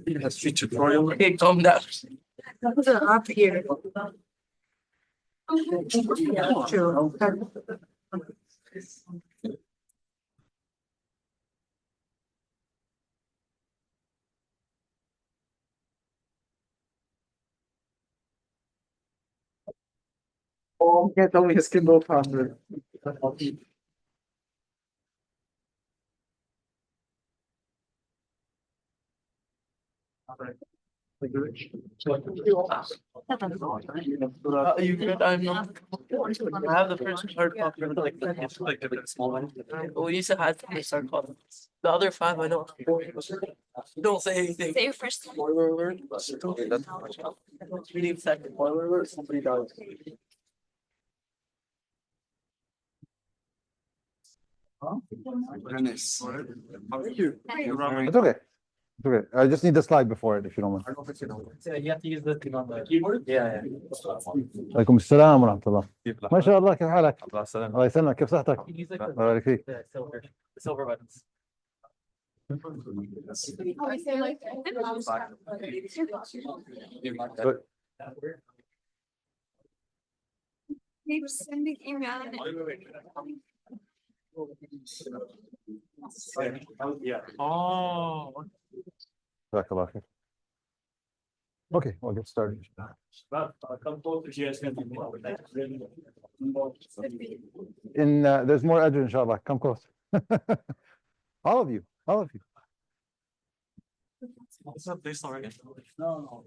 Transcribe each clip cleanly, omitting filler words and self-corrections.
History tutorial. Okay, calm down. Up here. True. Oh, you can't tell me his Kindle password. You good? I'm not. I have the first hard copy. Like the small one. We used to have the hard copy. The other five, I don't. Don't say anything. Say your first. Spoiler alert. Reading second. Spoiler alert. Somebody dies. Dennis, how are you? It's okay. It's okay. I just need the slide before it, if you don't mind. You have to use the thing on the keyboard? Yeah. عليكم السلام ورحمة الله. ما شاء الله، كيف حالك؟ الله يسلمك. الله يسلمك، كيف صحتك؟ الله يبارك فيك. The silver buttons. Good. Keep sending email. Oh. جزاك الله خير. Okay, we'll get started. There's more Ajr, inshallah. Come close. All of you. What's up, this already? No.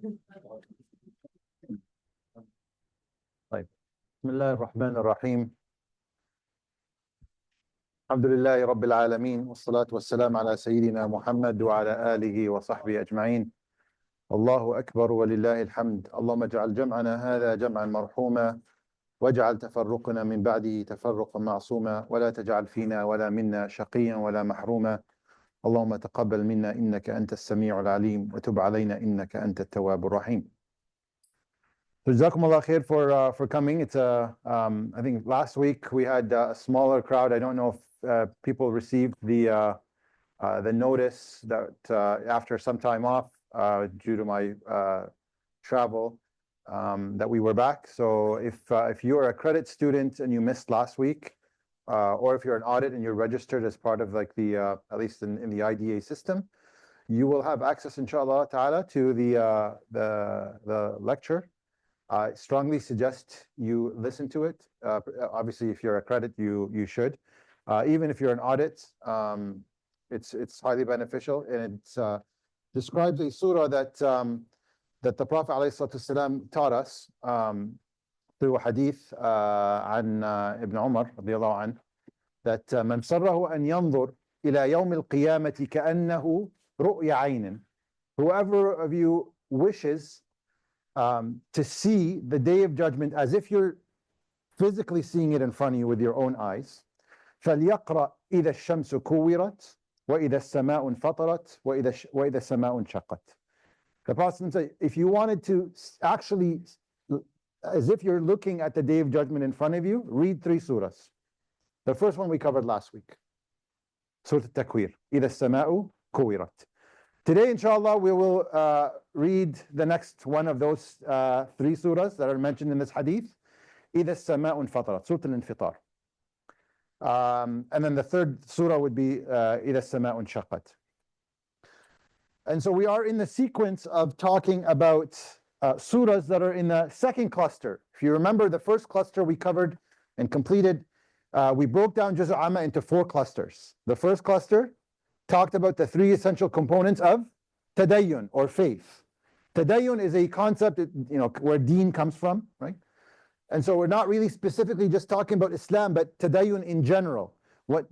طيب. بسم الله الرحمن الرحيم. الحمد لله رب العالمين، والصلاة والسلام على سيدنا محمد وعلى آله وصحبه أجمعين. الله أكبر ولله الحمد. اللهم اجعل جمعنا هذا جمعا مرحوما، واجعل تفرقنا من بعده تفرقا معصوما، ولا تجعل فينا ولا منا شقيا ولا محروما. اللهم تقبل منا إنك أنت السميع العليم، وتب علينا إنك أنت التواب الرحيم. جزاكم الله خير for coming. It's I think last week we had a smaller crowd. I don't know if people received the notice that after some time off due to my travel that we were back. So if you're a credit student and you missed last week, or if you're an audit and you're registered as part of like the at least in the IDA system, you will have access, inshallah ta'ala, to the lecture. I strongly suggest you listen to it. Obviously, if you're a credit, you should. Even if you're an audit, it's highly beneficial, and it describes a surah that the Prophet ﷺ taught us through a hadith عن Ibn Umar رضي الله عنه, that من سره أن ينظر إلى يوم القيامة كأنه رؤيا عين. Whoever of you wishes to see the day of judgment as if you're physically seeing it in front of you with your own eyes, فليقرأ إذا الشمس كورت وإذا السماء انفطرت وإذا السماء انشقت. The Prophet said, if you wanted to actually, as if you're looking at the day of judgment in front of you, read 3 surahs. The first one we covered last week, Surah Al-Takwir, إذا السماء كورت. Today, inshallah, we will read the next one of those 3 surahs that are mentioned in this hadith, إذا السماء انفطرت, Surah Al-Infitar. And then the third surah would be إذا السماء انشقت. And so we are in the sequence of talking about surahs that are in the second cluster. If you remember, the first cluster we covered and completed, we broke down Juz' Amma into 4 clusters. The first cluster talked about the 3 essential components of tadayyun, or faith. Tadayyun is a concept, where deen comes from, right? And so we're not really specifically just talking about Islam, but tadayyun in general.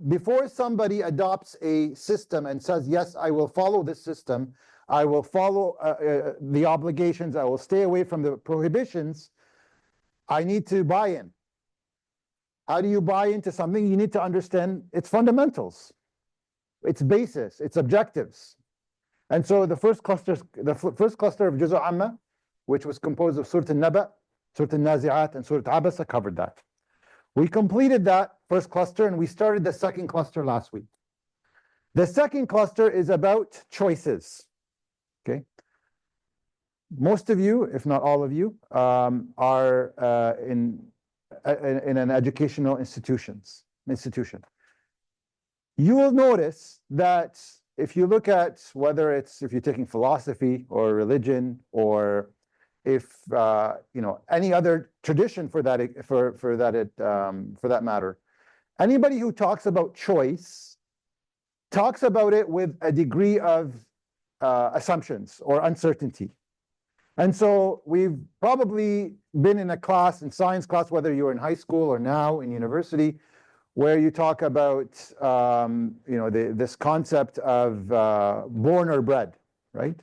Before somebody adopts a system and says, yes, I will follow this system, I will follow the obligations, I will stay away from the prohibitions, I need to buy in. How do you buy into something? You need to understand its fundamentals, its basis, its objectives. And so the first cluster of Juz' Amma, which was composed of Surah Al-Naba, Surah Al-Nazi'at, and Surah Abasa, covered that. We completed that first cluster and we started the second cluster last week. The second cluster is about choices. Okay. Most of you, if not all of you, are in an educational institution. You will notice that if you look at if you're taking philosophy or religion, or if any other tradition for that matter, anybody who talks about choice talks about it with a degree of assumptions or uncertainty. And so we've probably been in a class, in science class, whether you're in high school or now in university, where you talk about this concept of born or bred, right?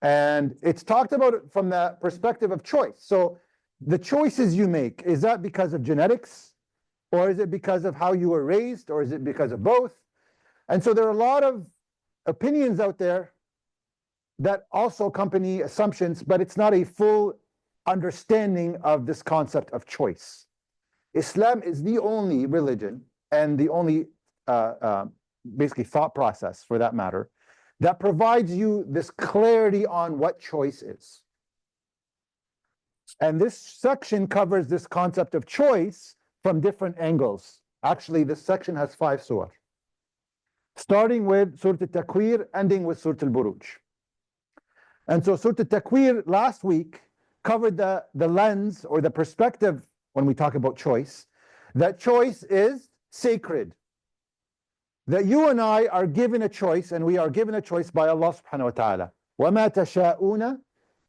And it's talked about from the perspective of choice. So the choices you make, is that because of genetics? Or is it because of how you were raised? Or is it because of both? And so there are a lot of opinions out there that also accompany assumptions, but it's not a full understanding of this concept of choice. Islam is the only religion and the only basically thought process, for that matter, that provides you this clarity on what choice is. And this section covers this concept of choice from different angles. Actually, this section has 5 surah, starting with Surah Al-Takwir, ending with Surah Al-Buruj. And so Surah Al-Takwir last week covered the lens or the perspective when we talk about choice, that choice is sacred. That you and I are given a choice, and we are given a choice by Allah subhanahu wa ta'ala. وَمَا تَشَاءُونَ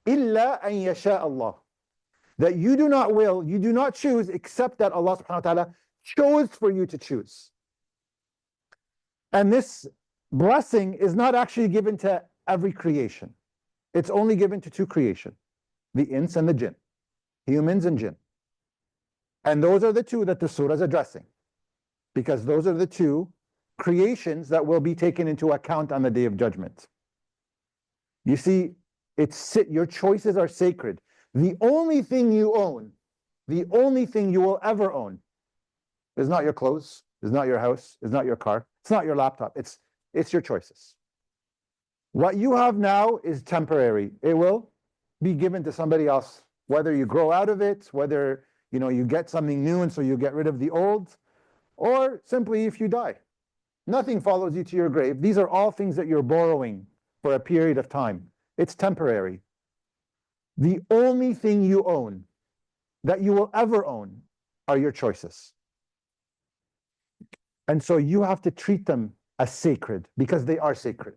إِلَّا أَن يَشَاءَ اللَّهُ. That you do not will, you do not choose, except that Allah subhanahu wa ta'ala chose for you to choose. And this blessing is not actually given to every creation. It's only given to 2 creation, the ins and the jinn, humans and jinn. And those are the 2 that the surah is addressing, because those are the 2 creations that will be taken into account on the Day of Judgment. You see, your choices are sacred. The only thing you own, the only thing you will ever own, is not your clothes, is not your house, is not your car, it's not your laptop, it's your choices. What you have now is temporary. It will be given to somebody else, whether you grow out of it, whether you get something new and so you get rid of the old, or simply if you die. Nothing follows you to your grave. These are all things that you're borrowing for a period of time. It's temporary. The only thing you own, that you will ever own, are your choices. And so you have to treat them as sacred, because they are sacred.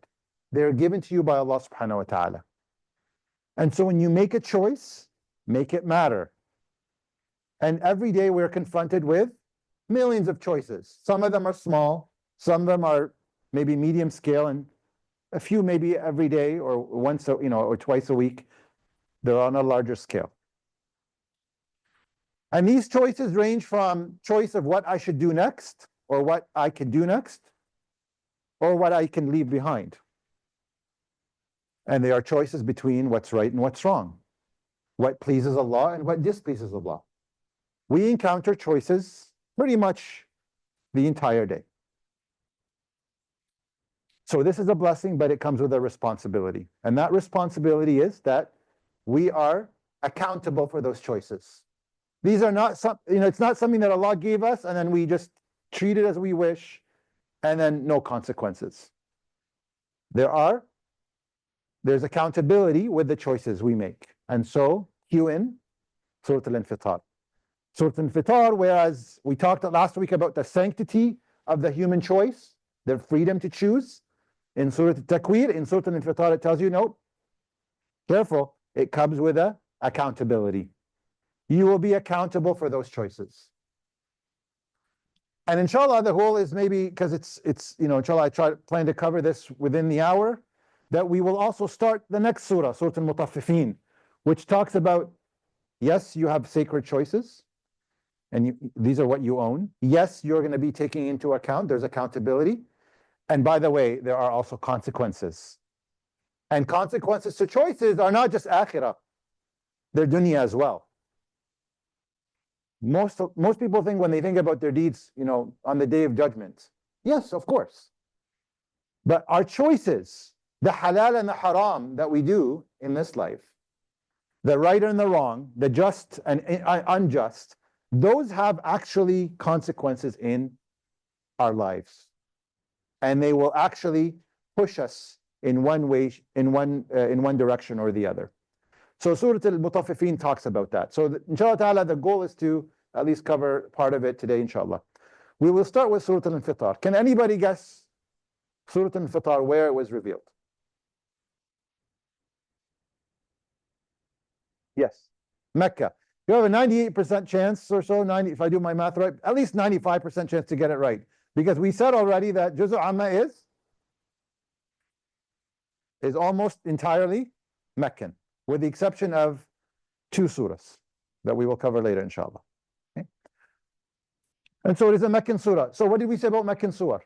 They're given to you by Allah subhanahu wa ta'ala. And so when you make a choice, make it matter. And every day we're confronted with millions of choices. Some of them are small, some of them are maybe medium scale, and a few maybe every day or once or twice a week. They're on a larger scale. And these choices range from choice of what I should do next, or what I can do next, or what I can leave behind. And they are choices between what's right and what's wrong, what pleases Allah and what displeases Allah. We encounter choices pretty much the entire day. So this is a blessing, but it comes with a responsibility. And that responsibility is that we are accountable for those choices. These are not it's not something that Allah gave us and then we just treat it as we wish and then no consequences. There's accountability with the choices we make. And so, cue in Surah Al-Infitar. Surah Al-Infitar, whereas we talked last week about the sanctity of the human choice, their freedom to choose. In Surah Al-Takwir, in Surah Al-Infitar, it tells you, no, careful, it comes with a accountability. You will be accountable for those choices. And inshallah, the whole is maybe, because it's inshallah, I plan to cover this within the hour, that we will also start the next surah, Surah Al-Mutaffifin, which talks about, yes, you have sacred choices, and these are what you own. Yes, you're going to be taking into account, there's accountability. And by the way, there are also consequences. And consequences to choices are not just akhirah, they're dunya as well. Most people think when they think about their deeds, on the Day of Judgment, yes, of course. But our choices the halal and the haram that we do in this life, the right and the wrong, the just and unjust, those have actually consequences in our lives. And they will actually push us in one way, in one direction or the other. So Surah Al-Mutaffifin talks about that. So inshallah ta'ala, the goal is to at least cover part of it today, inshallah. We will start with Surah Al-Infitar. Can anybody guess Surah Al-Infitar, where it was revealed? Yes, Mecca. You have a 98% chance or so, 90, if I do my math right, at least 95% chance to get it right. Because we said already that Juz' Amma is almost entirely Meccan, with the exception of 2 surahs that we will cover later, inshallah. Okay? And so it is a Meccan surah. So what did we say about Meccan surah?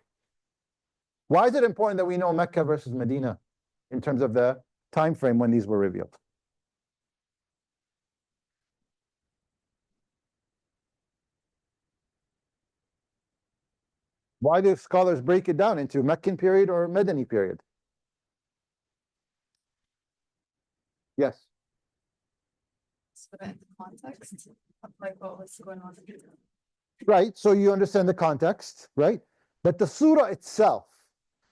Why is it important that we know Mecca versus Medina in terms of the time frame when these were revealed? Why do scholars break it down into Meccan period or Medini period? Yes. So that the context of like what was going on. Right, so you understand the context, right? But the surah itself,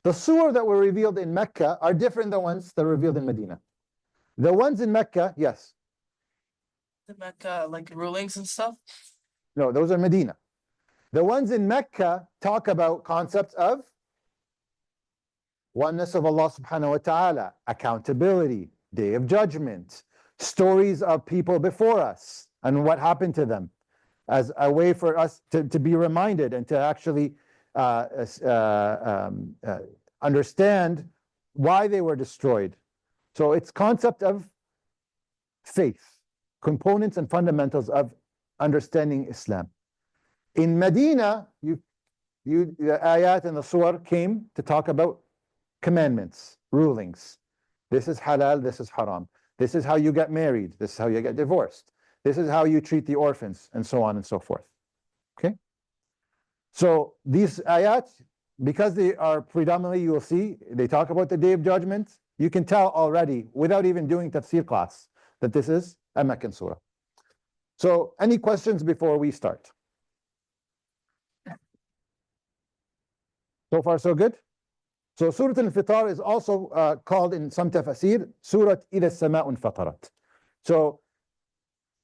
the surah that were revealed in Mecca are different than the ones that were revealed in Medina. The ones in Mecca, yes. The Mecca, like rulings and stuff. No, those are Medina. The ones in Mecca talk about concepts of oneness of Allah subhanahu wa ta'ala, accountability, day of judgment, stories of people before us and what happened to them, as a way for us to be reminded and to actually understand why they were destroyed. So it's concept of faith, components and fundamentals of understanding Islam. In Medina, the ayat and the surah came to talk about commandments, rulings. This is halal, this is haram. This is how you get married. This is how you get divorced. This is how you treat the orphans, and so on and so forth. Okay? So these ayat, because they are predominantly, you will see, they talk about the Day of Judgment. You can tell already, without even doing tafsir class, that this is a Meccan surah. So any questions before we start? So far, so good? So Surah Al-Infitar is also called in some tafsir, Surah Idha Sama'un Fatarat. So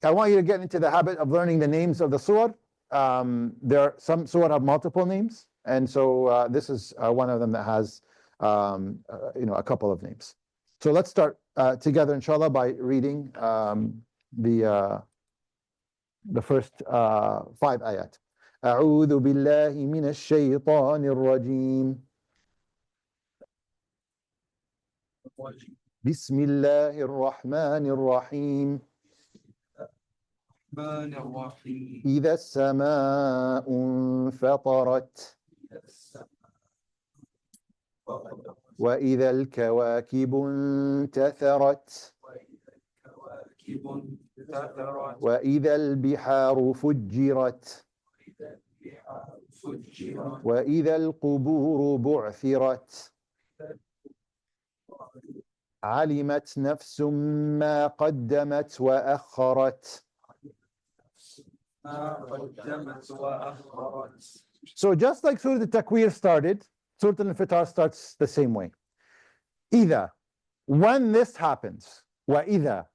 I want you to get into the habit of learning the names of the surah. There are some surah have multiple names, and so this is one of them that has a couple of names. So let's start together, inshallah, by reading the first 5 ayat. أعوذ بالله من الشيطان الرجيم بسم الله الرحمن الرحيم إذا السماء انفطرت وإذا الكواكب انتثرت وإذا البحار فجرت وإذا القبور بعثرت علمت نفس ما قدمت وأخرت. So just like Surah Al-Takwir started, Surah Al-Infitar starts the same way. Either when this happens, وَإِذَا,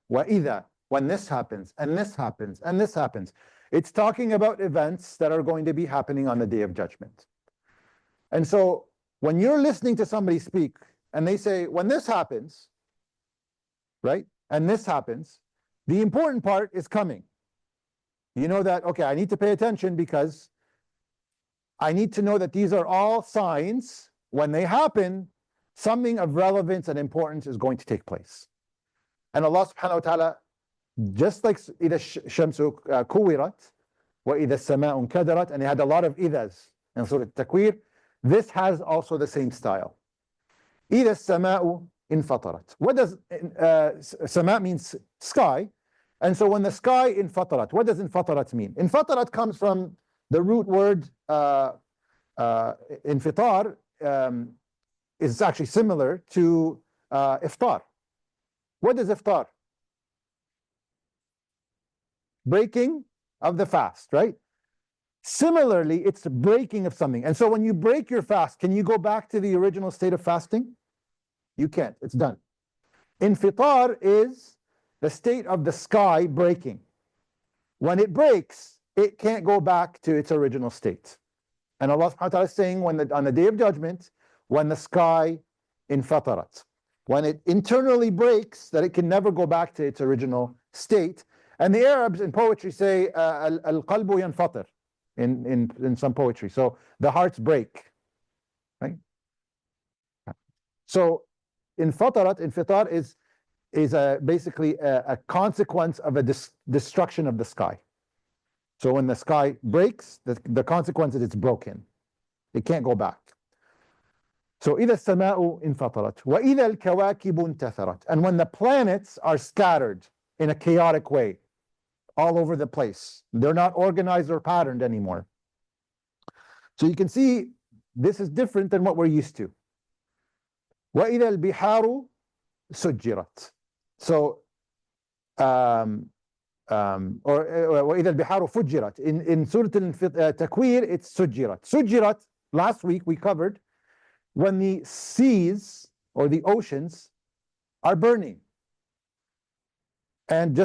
when this happens, and this happens, and this happens. It's talking about events that are going to be happening on the Day of Judgment. And so when you're listening to somebody speak, and they say, when this happens, right, and this happens, the important part is coming. You know that, okay, I need to pay attention because I need to know that these are all signs. When they happen, something of relevance and importance is going to take place. And Allah subhanahu wa ta'ala, just like إِذَا الشَّمْسُ كُوِّرَتْ وَإِذَا السَّمَاءُ انْكَدَرَتْ, and they had a lot of إِذَs in Surah Al-Takwir, this has also the same style. إِذَا السَّمَاءُ انْفَطَرَتْ. What does sama means sky? And so when the sky infatarat, what does infatarat mean? Infatarat comes from the root word infitar, is actually similar to iftar. What is iftar? Breaking of the fast, right? Similarly, it's the breaking of something. And so when you break your fast, can you go back to the original state of fasting? You can't. It's done. Infitar is the state of the sky breaking. When it breaks, it can't go back to its original state. And Allah subhanahu wa ta'ala is saying on the day of judgment, when the sky infatarat, when it internally breaks, that it can never go back to its original state. And the Arabs in poetry say, al-qalbu yanfatir, in some poetry. So the hearts break, right? So infitar is basically a consequence of a destruction of the sky. So when the sky breaks, the consequence is it's broken. It can't go back. So إِذَا السَّمَاءُ انْفَطَرَتْ وَإِذَا الْكَوَاكِبُ انْتَثَرَتْ. And when the planets are scattered in a chaotic way, all over the place. They're not organized or patterned anymore. So you can see this is different than what we're used to. وَإِذَا الْبِحَارُ سُجِّرَتْ. So or وَإِذَا الْبِحَارُ فُجِّرَتْ. In Surah Takwir, it's Sujjirat. Sujjirat, last week we covered, when the seas or the oceans are burning. And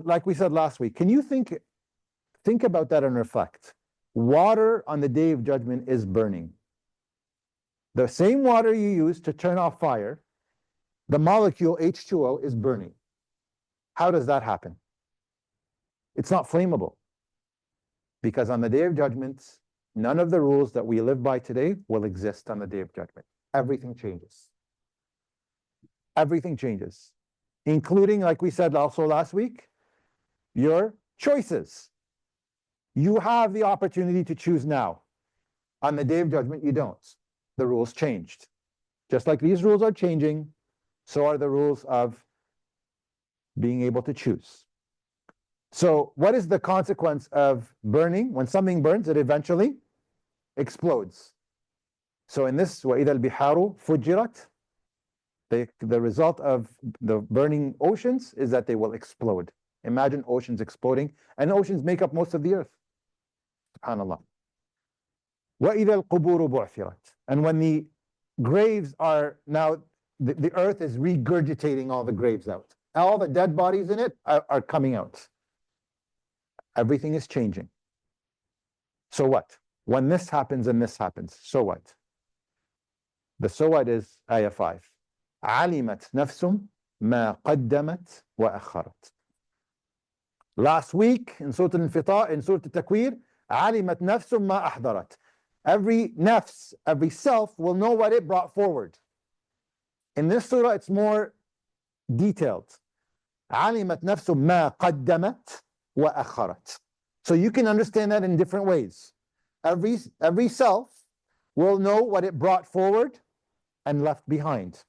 like we said last week, can you think about that and reflect? Water on the day of judgment is burning. The same water you use to turn off fire, the molecule H2O is burning. How does that happen? It's not flammable. Because on the day of judgment, none of the rules that we live by today will exist on the day of judgment. Everything changes. Everything changes. Including, like we said also last week, your choices. You have the opportunity to choose now. On the day of judgment, you don't. The rules changed. Just like these rules are changing, so are the rules of being able to choose. So what is the consequence of burning? When something burns, it eventually explodes. So in this, وَإِذَا الْبِحَارُ فُجِّرَتْ, the result of the burning oceans is that they will explode. Imagine oceans exploding, and oceans make up most of the earth. SubhanAllah. وَإِذَا الْقُبُورُ بُعْثِرَتْ. And when the graves are now, the earth is regurgitating all the graves out. All the dead bodies in it are coming out. Everything is changing. So what? When this happens and this happens, so what? The so what is ayah 5. عَلِمَتْ نَفْسٌ مَا قَدَّمَتْ وَأَخَّرَتْ. Last week in Surah Al-Infitar, in Surah Al-Takwir, عَلِمَتْ نَفْسٌ مَا أَحْضَرَتْ. Every nafs, every self will know what it brought forward. In this surah, it's more detailed. عَلِمَتْ نَفْسٌ مَا قَدَّمَتْ وَأَخَّرَتْ. So you can understand that in different ways. Every self will know what it brought forward and left behind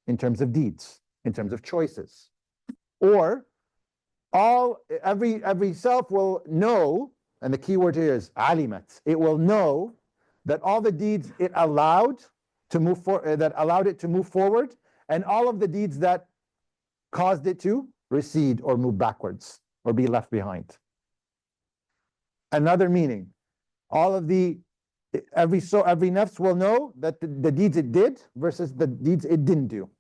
in terms of deeds, in terms of choices. Or every self will know, and the key word here is alimat. It will know that all the deeds it allowed to move that allowed it to move forward, and all of the deeds that caused it to recede or move backwards or be left behind. Another meaning, every nafs will know that the deeds it did versus the deeds it didn't do,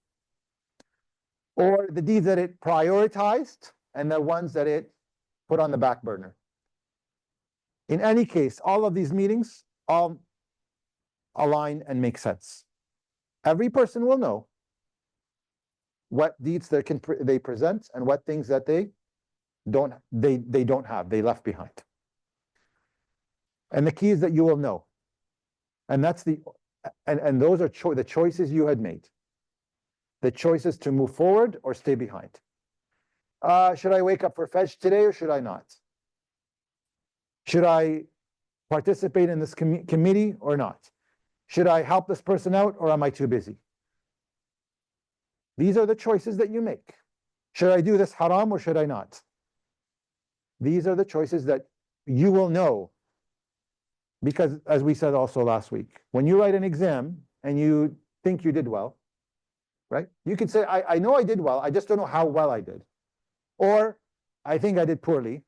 or the deeds that it prioritized and the ones that it put on the back burner. In any case, all of these meanings all align and make sense. Every person will know what deeds they present and what things that they don't have, they left behind. And the key is that you will know. And that's and those are the choices you had made. The choices to move forward or stay behind. Should I wake up for Fajr today or should I not? Should I participate in this committee or not? Should I help this person out or am I too busy? These are the choices that you make. Should I do this haram or should I not? These are the choices that you will know. Because as we said also last week, when you write an exam and you think you did well, right? You could say, I know I did well, I just don't know how well I did. Or I think I did poorly.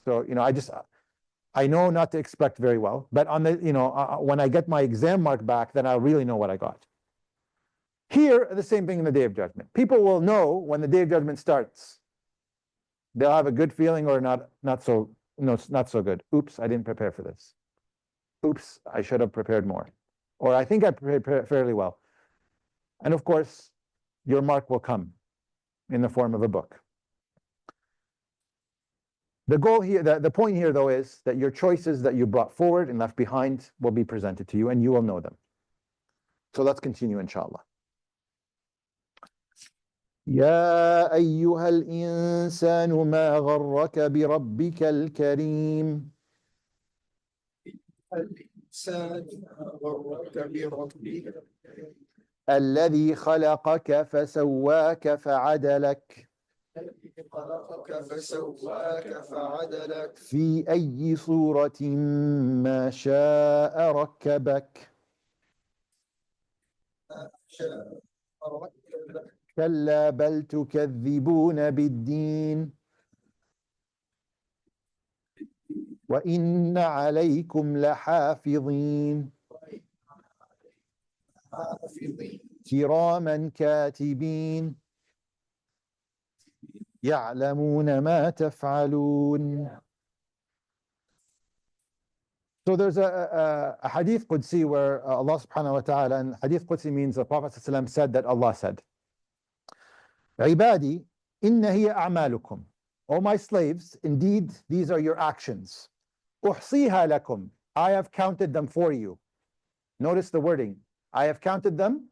So, I know not to expect very well, but on the, when I get my exam mark back, then I'll really know what I got. Here, the same thing in the Day of Judgment. People will know when the Day of Judgment starts. They'll have a good feeling or not so good. Oops, I didn't prepare for this. Oops, I should have prepared more. Or I think I prepared fairly well. And of course, your mark will come in the form of a book. The goal here, the point here, though, is that your choices that you brought forward and left behind will be presented to you, and you will know them. So let's continue, inshallah. يا أيها الإنسان ما غرك بربك الكريم الذي خلقك فسواك فعدلك في أي صورة ما شاء ركبك كلا بل تكذبون بالدين وإن عليكم لحافظين كراما كاتبين يعلمون ما تفعلون. So there's a hadith Qudsi where Allah subhanahu wa ta'ala, and hadith Qudsi means the Prophet said that Allah said, عبادي إن هي أعمالكم. O my slaves, indeed these are your actions. أحصيها لكم. I have counted them for you. Notice the wording. I have counted them,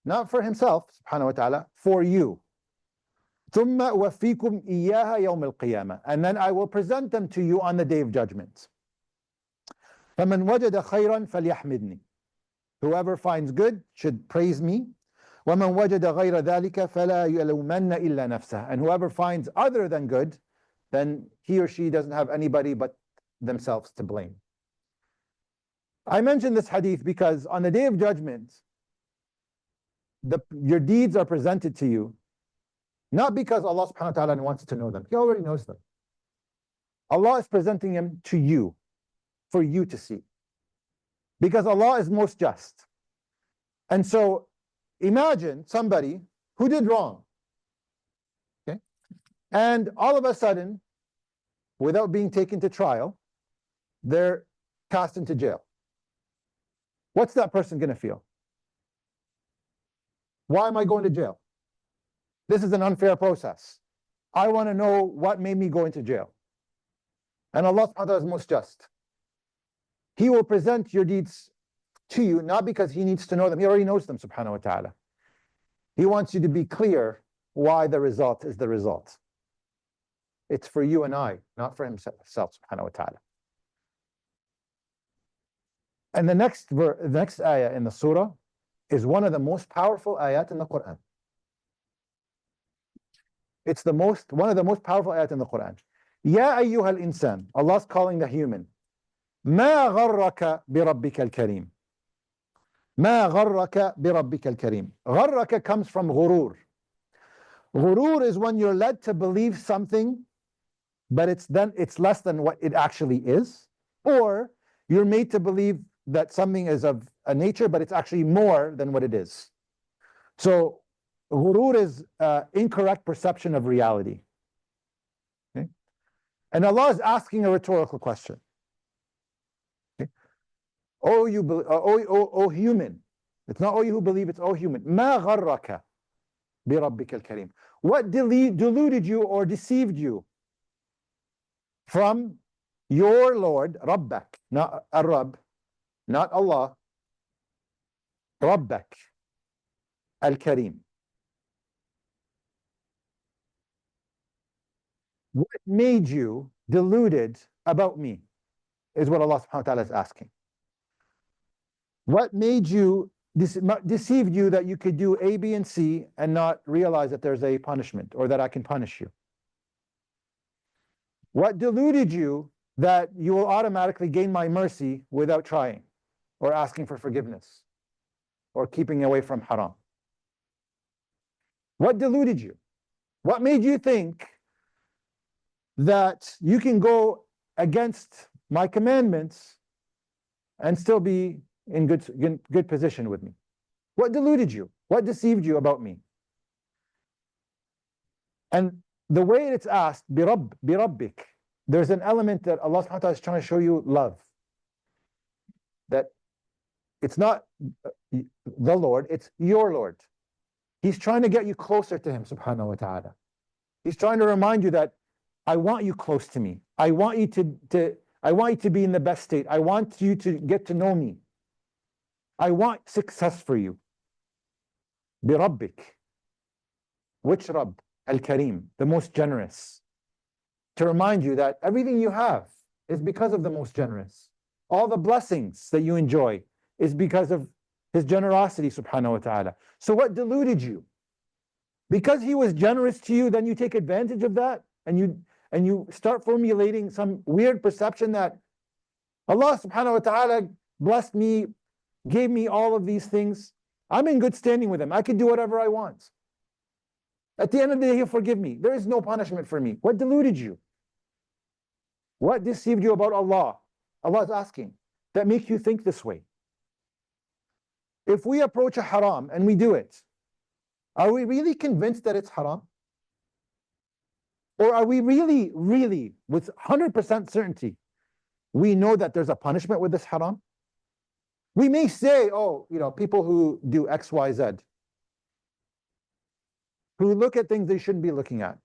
not for himself, subhanahu wa ta'ala, for you. ثم أوفيكم إياها يوم القيامة. And then I will present them to you on the Day of Judgment. فمن وجد خيرا فليحمدني. Whoever finds good should praise me. وَمَنْ وَجَدَ غَيْرَ ذَلِكَ فَلَا يَلُومَنَّ إِلَّا نَفْسَهُ. And whoever finds other than good, then he or she doesn't have anybody but themselves to blame. I mention this hadith because on the Day of Judgment, your deeds are presented to you, not because Allah subhanahu wa ta'ala wants to know them. He already knows them. Allah is presenting them to you, for you to see. Because Allah is most just. And so, imagine somebody who did wrong, okay? And all of a sudden, without being taken to trial, they're cast into jail. What's that person going to feel? Why am I going to jail? This is an unfair process. I want to know what made me go into jail. And Allah subhanahu wa ta'ala is most just. He will present your deeds to you, not because he needs to know them. He already knows them, subhanahu wa ta'ala. He wants you to be clear why the result is the result. It's for you and I, not for himself, subhanahu wa ta'ala. And the next ayah in the surah is one of the most powerful ayat in the Quran. It's one of the most powerful ayat in the Quran. Ya ayyuhal insan. Allah's calling the human. ما غرك بربك الكريم. ما غرك بربك الكريم. غرك comes from غرور. غرور is when you're led to believe something, but it's less than what it actually is, or you're made to believe that something is of a nature, but it's actually more than what it is. So غرور is incorrect perception of reality. Okay? And Allah is asking a rhetorical question. Oh, human. It's not oh you who believe, it's oh human. ما غرك بربك الكريم. What deluded you or deceived you from your Lord, Rabbak, not Ar-Rabb, not Allah, Rabbak al-Karim. What made you deluded about me is what Allah subhanahu wa ta'ala is asking. What made you, deceived you that you could do A, B, and C and not realize that there's a punishment or that I can punish you? What deluded you that you will automatically gain my mercy without trying or asking for forgiveness or keeping away from haram? What deluded you? What made you think that you can go against my commandments and still be in good position with me? What deluded you? What deceived you about me? And the way it's asked, birabbik, there's an element that Allah subhanahu wa ta'ala is trying to show you love. That it's not the Lord, it's your Lord. He's trying to get you closer to him, subhanahu wa ta'ala. He's trying to remind you that I want you close to me. I want you to be in the best state. I want you to get to know me. I want success for you. Birabbik. Which Rabb? Al-Kareem, the most generous. To remind you that everything you have is because of the most generous. All the blessings that you enjoy is because of his generosity, subhanahu wa ta'ala. So what deluded you? Because he was generous to you, then you take advantage of that and you start formulating some weird perception that Allah subhanahu wa ta'ala blessed me, gave me all of these things. I'm in good standing with him. I can do whatever I want. At the end of the day, he'll forgive me. There is no punishment for me. What deluded you? What deceived you about Allah? Allah is asking, that makes you think this way. If we approach a haram and we do it, are we really convinced that it's haram? Or are we really, with 100% certainty, we know that there's a punishment with this haram? We may say, oh, people who do X, Y, Z, who look at things they shouldn't be looking at,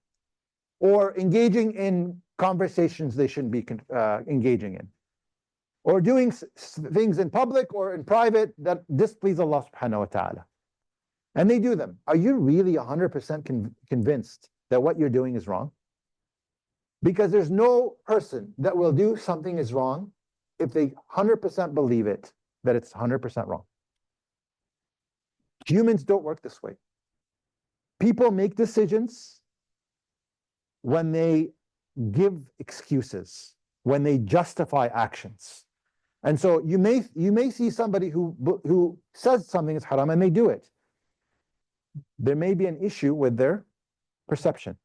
or engaging in conversations they shouldn't be engaging in, or doing things in public or in private that displease Allah subhanahu wa ta'ala. And they do them. Are you really 100% convinced that what you're doing is wrong? Because there's no person that will do something is wrong if they 100% believe it, that it's 100% wrong. Humans don't work this way. People make decisions when they give excuses, when they justify actions. And so you may see somebody who says something is haram and they do it. There may be an issue with their perception.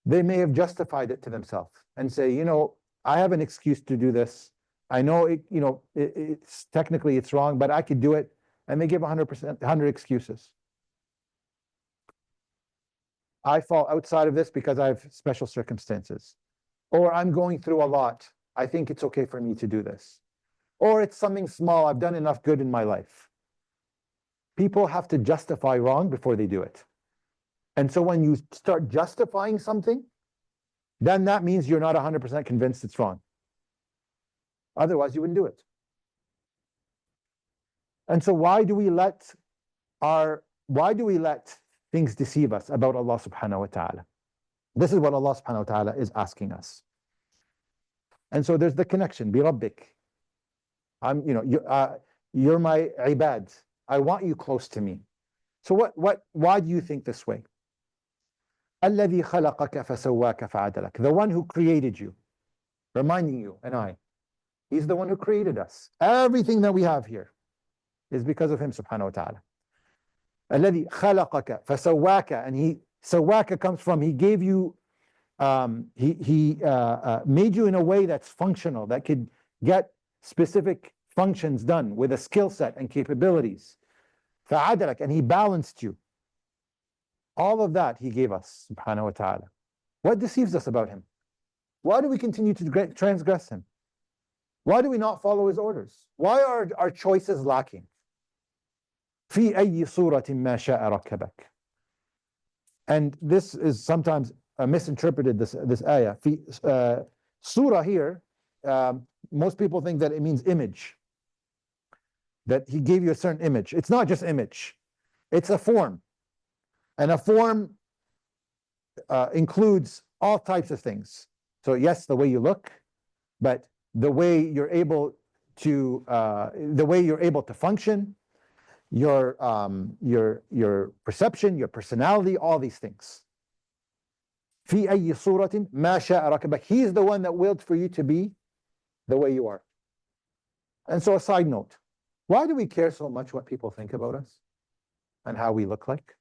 They may have justified it to themselves and say, I have an excuse to do this. I know it's technically it's wrong, but I could do it. And they give 100 excuses. I fall outside of this because I have special circumstances. Or I'm going through a lot. I think it's okay for me to do this. Or it's something small. I've done enough good in my life. People have to justify wrong before they do it. And so when you start justifying something, then that means you're not 100% convinced it's wrong. Otherwise, you wouldn't do it. And so why do we let things deceive us about Allah subhanahu wa ta'ala? This is what Allah subhanahu wa ta'ala is asking us. And so there's the connection, bi rabbik. You're my ibad. I want you close to me. So why do you think this way? الذي خلقك فسواك فعدلك. The one who created you, reminding you and I, he's the one who created us. Everything that we have here is because of him subhanahu wa ta'ala. الذي خلقك فسواك, and sawaka comes from he gave you, he made you in a way that's functional, that could get specific functions done with a skill set and capabilities. فعدلك, and he balanced you. All of that he gave us subhanahu wa ta'ala. What deceives us about him? Why do we continue to transgress him? Why do we not follow his orders? Why are our choices lacking? في أي صورة ما شاء ركبك. And this is sometimes misinterpreted, this ayah. Surah here, most people think that it means image. That he gave you a certain image. It's not just image. It's a form. And a form includes all types of things. So yes, the way you look, but the way you're able to function, your perception, your personality, all these things. في أي صورة ما شاء ركبك. He's the one that willed for you to be the way you are. And so a side note, why do we care so much what people think about us and how we look like?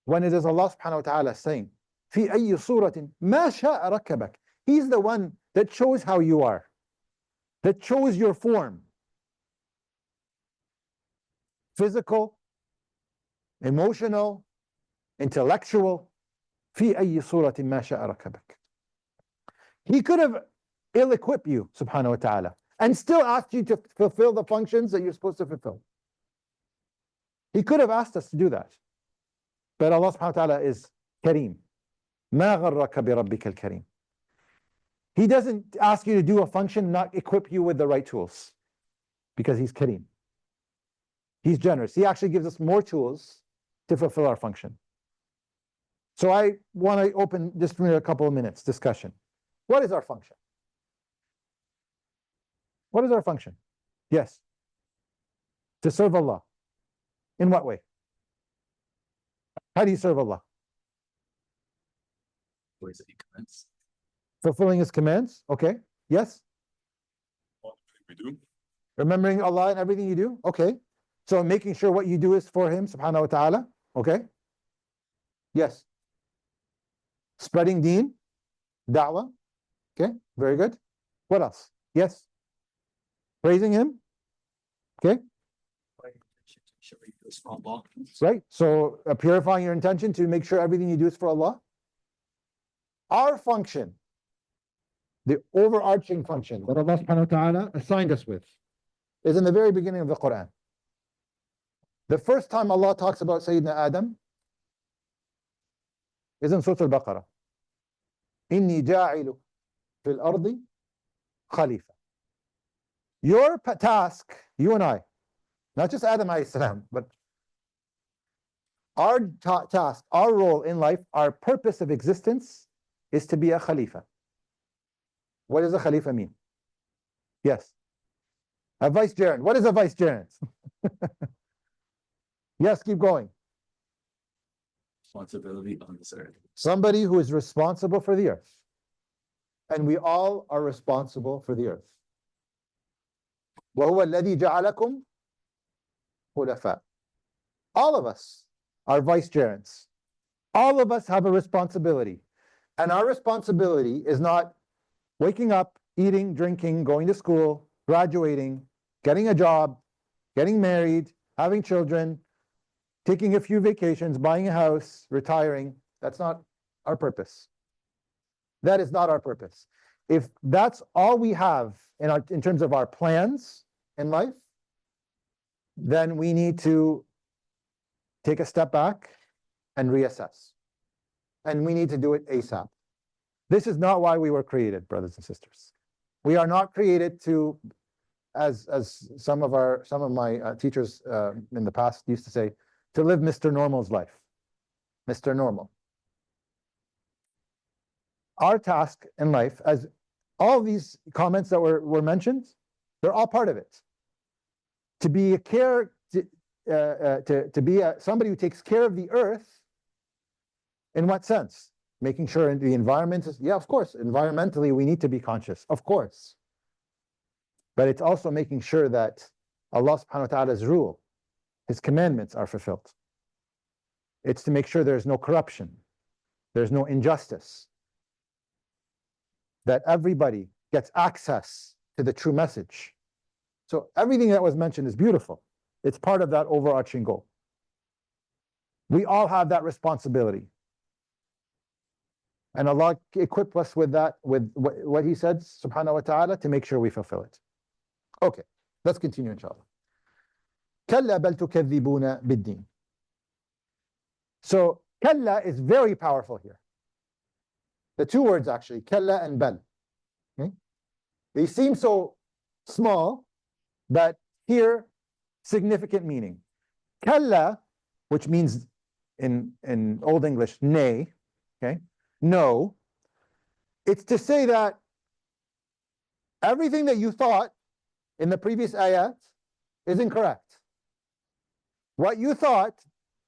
when it is Allah subhanahu wa ta'ala saying, في أي صورة ما شاء ركبك. He's the one that chose how you are, that chose your form. Physical, emotional, intellectual. في أي صورة ما شاء ركبك. He could have ill-equipped you, subhanahu wa ta'ala, and still asked you to fulfill the functions that you're supposed to fulfill. He could have asked us to do that. But Allah subhanahu wa ta'ala is Kareem. ما غرك بربك الكريم. He doesn't ask you to do a function, not equip you with the right tools, because He's Kareem. He's generous. He actually gives us more tools to fulfill our function. So I want to open just for a couple of minutes discussion. What is our function? What is our function? Yes. To serve Allah. In what way? How do you serve Allah? Ways that He commands. Fulfilling His commands. Okay. Yes. All we do. Remembering Allah in everything you do. Okay. So making sure what you do is for Him, subhanahu wa ta'ala. Okay. Yes. Spreading deen. Da'wah. Okay. Very good. What else? Yes. Praising Him. Okay. Right. So purifying your intention to make sure everything you do is for Allah. Our function, the overarching function that Allah subhanahu wa ta'ala assigned us with, is in the very beginning of the Quran. The first time Allah talks about Sayyidina Adam is in Surah Al-Baqarah. إِنِّي جَاعِلُ فِي الْأَرْضِ خَلِيفَةً. Your task, you and I, not just Adam alayhi salam, but our task, our role in life, our purpose of existence is to be a Khalifa. What does a Khalifa mean? Yes. A vicegerent. What is a vicegerent? Yes, keep going. Responsibility on this earth. Somebody who is responsible for the earth. And we all are responsible for the earth. وَهُوَ الَّذِي جَعَلَكُمْ خُلَفَاءَ. All of us are vicegerents. All of us have a responsibility. And our responsibility is not waking up, eating, drinking, going to school, graduating, getting a job, getting married, having children, taking a few vacations, buying a house, retiring. That's not our purpose. That is not our purpose. If that's all we have in terms of our plans in life, then we need to take a step back and reassess. And we need to do it ASAP. This is not why we were created, brothers and sisters. We are not created to, as some of my teachers in the past used to say, to live Mr. Normal's life. Mr. Normal. Our task in life, as all these comments that were mentioned, they're all part of it. To be somebody who takes care of the earth. In what sense? Making sure the environment is, yeah, of course, environmentally we need to be conscious, of course. But it's also making sure that Allah subhanahu wa ta'ala's rule, His commandments are fulfilled. It's to make sure there's no corruption, there's no injustice, that everybody gets access to the true message. So everything that was mentioned is beautiful. It's part of that overarching goal. We all have that responsibility. And Allah equipped us with that, with what He said, subhanahu wa ta'ala, to make sure we fulfill it. Okay, let's continue, inshallah. كَلَّا بَلْ تُكَذِّبُونَ بِالدِّينِ. So, kalla is very powerful here. The two words actually, kalla and bal. Okay? They seem so small, but here, significant meaning. Kalla, which means in Old English, nay, okay? No. It's to say that everything that you thought in the previous ayat is incorrect. What you thought,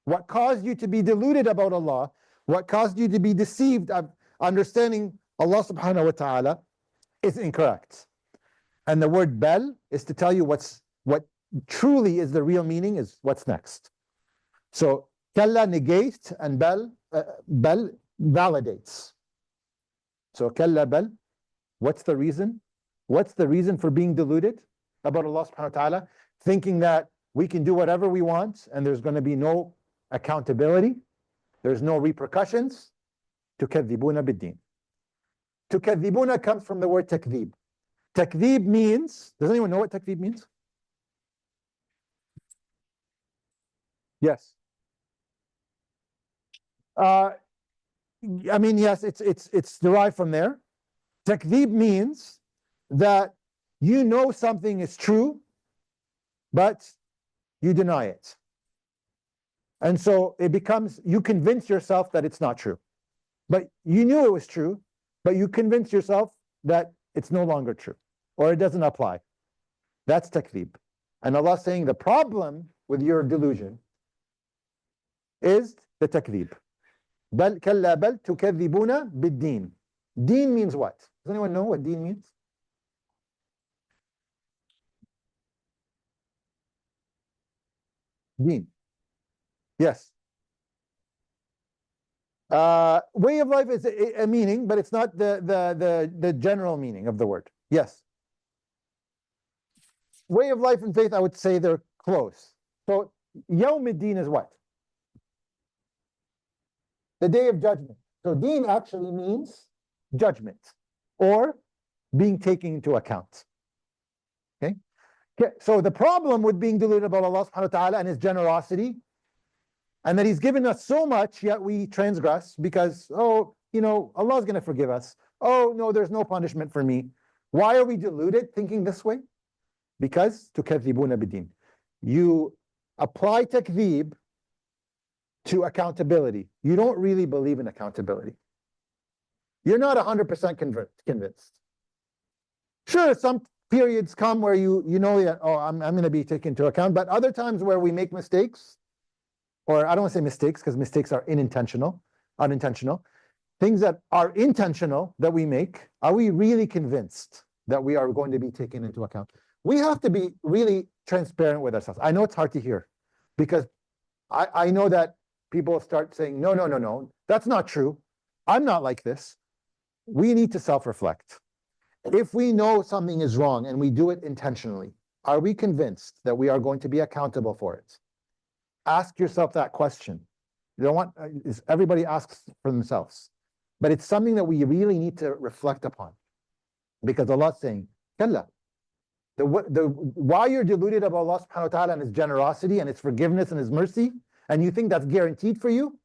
what caused you to be deluded about Allah, what caused you to be deceived of understanding Allah subhanahu wa ta'ala is incorrect. And the word bal is to tell you what truly is the real meaning is what's next. So Kalla negates and bal validates. So kalla bal, what's the reason? What's the reason for being deluded about Allah subhanahu wa ta'ala? Thinking that we can do whatever we want and there's going to be no accountability, there's no repercussions. Tukadhibuna bid-din. Tukadhibuna comes from the word takdhib. Takdhib means, does anyone know what takdhib means? Yes. I mean, yes, it's derived from there. Takdhib means that you know something is true, but you deny it. And so it becomes, you convince yourself that it's not true. But you knew it was true, but you convince yourself that it's no longer true, or it doesn't apply. That's takdhib. And Allah's saying the problem with your delusion is the takdhib. Bal kalla bal tukadhibuna bid-din. Deen means what? Does anyone know what deen means? Deen. Yes. Way of life is a meaning, but it's not the general meaning of the word. Yes. Way of life and faith, I would say they're close. So Yawm ad-Din is what? The day of judgment. So deen actually means judgment or being taken into account. Okay? So the problem with being deluded about Allah subhanahu wa ta'ala and his generosity, and that he's given us so much, yet we transgress because, oh, you know, Allah's going to forgive us. Oh, no, there's no punishment for me. Why are we deluded thinking this way? Because tukadhibuna bid-din. You apply takdhib to accountability. You don't really believe in accountability. You're not 100% convinced. Sure, some periods come where you know that, oh, I'm going to be taken into account, but other times where we make mistakes, or I don't want to say mistakes because mistakes are unintentional. Things that are intentional that we make, are we really convinced that we are going to be taken into account? We have to be really transparent with ourselves. I know it's hard to hear because I know that people start saying, no, that's not true. I'm not like this. We need to self-reflect. If we know something is wrong and we do it intentionally, are we convinced that we are going to be accountable for it? Ask yourself that question. You don't want, everybody asks for themselves, but it's something that we really need to reflect upon, because Allah's saying, Kalla. Why you're deluded about Allah subhanahu wa ta'ala and his generosity and his forgiveness and his mercy, and you think that's guaranteed for you,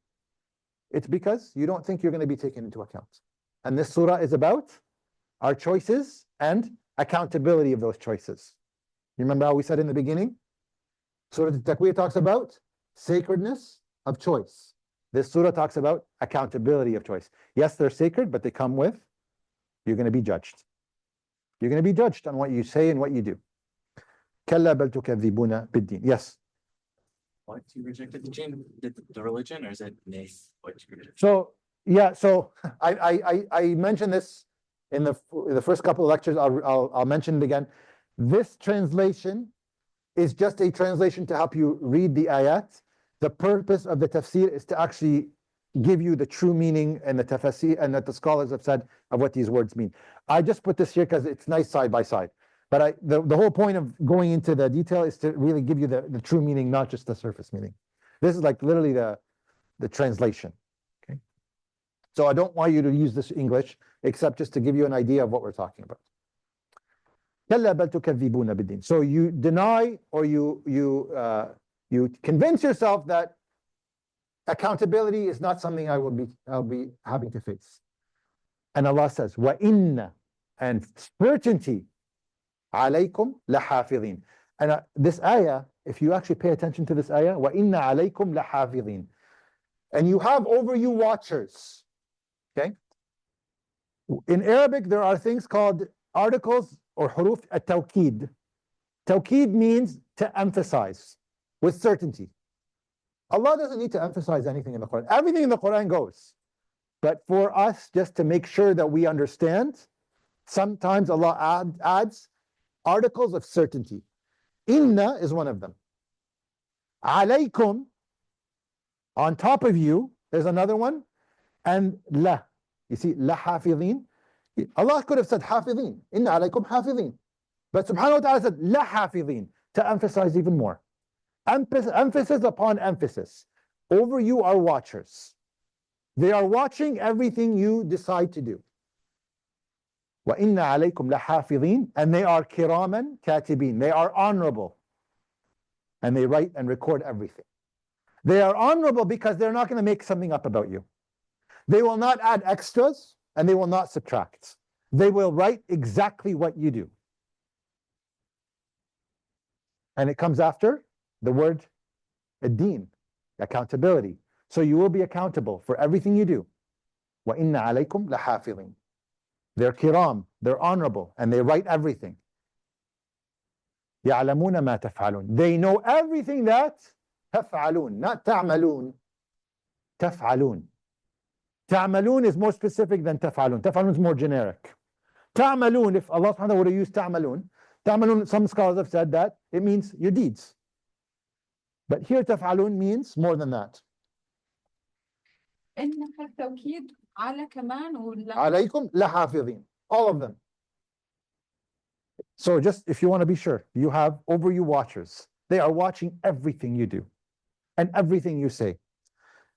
it's because you don't think you're going to be taken into account. And this surah is about our choices and accountability of those choices. You remember how we said in the beginning? Surah Al-Takwir talks about sacredness of choice. This surah talks about accountability of choice. Yes, they're sacred, but they come with, you're going to be judged. You're going to be judged on what you say and what you do. Kalla bal tukadhibuna bid-din. Yes. Why do you reject the religion, or is it nay? So yeah, so I mentioned this in the first couple of lectures. I'll mention it again. This translation is just a translation to help you read the ayat. The purpose of the tafsir is to actually give you the true meaning and the tafsir and that the scholars have said of what these words mean. I just put this here because it's nice side by side. But the whole point of going into the detail is to really give you the true meaning, not just the surface meaning. This is like literally the translation. Okay. So I don't want you to use this English except just to give you an idea of what we're talking about. So you deny or you convince yourself that accountability is not something I'll be having to face. And Allah says, wa inna, and certainty, alaykum lahafidhin. And this ayah, if you actually pay attention to this ayah, wa inna alaykum lahafidhin. And you have over you watchers. Okay? In Arabic, there are things called articles or huruf at-tawkid. Tawkid means to emphasize with certainty. Allah doesn't need to emphasize anything in the Quran. Everything in the Quran goes. But for us, just to make sure that we understand, sometimes Allah adds articles of certainty. Inna is one of them. Alaykum On top of you, there's another one, and la. You see, la hafidhin. Allah could have said hafidhin. Inna alaykum hafidhin. But subhanahu wa ta'ala said la hafidhin to emphasize even more. Emphasis upon emphasis. Over you are watchers. They are watching everything you decide to do. وَإِنَّ عَلَيْكُمْ لَحَافِظِينَ, and they are kiraman katibin. They are honorable. And they write and record everything. They are honorable because they're not going to make something up about you. They will not add extras and they will not subtract. They will write exactly what you do. And it comes after the word ad-din, accountability. So you will be accountable for everything you do. وَإِنَّ عَلَيْكُمْ لَحَافِظِينَ. They're kiram, they're honorable, and they write everything. يَعْلَمُونَ مَا تَفْعَلُونَ. They know everything that تفعلون, not تعملون. تفعلون. تعملون is more specific than تفعلون. تفعلون is more generic. تعملون, if Allah subhanahu wa ta'ala would have used تعملون, تعملون, some scholars have said that it means your deeds. But here تفعلون means more than that. إن التوكيد على كمان ولا عليكم لحافظين. All of them. So just if you want to be sure, you have over you watchers. They are watching everything you do and everything you say.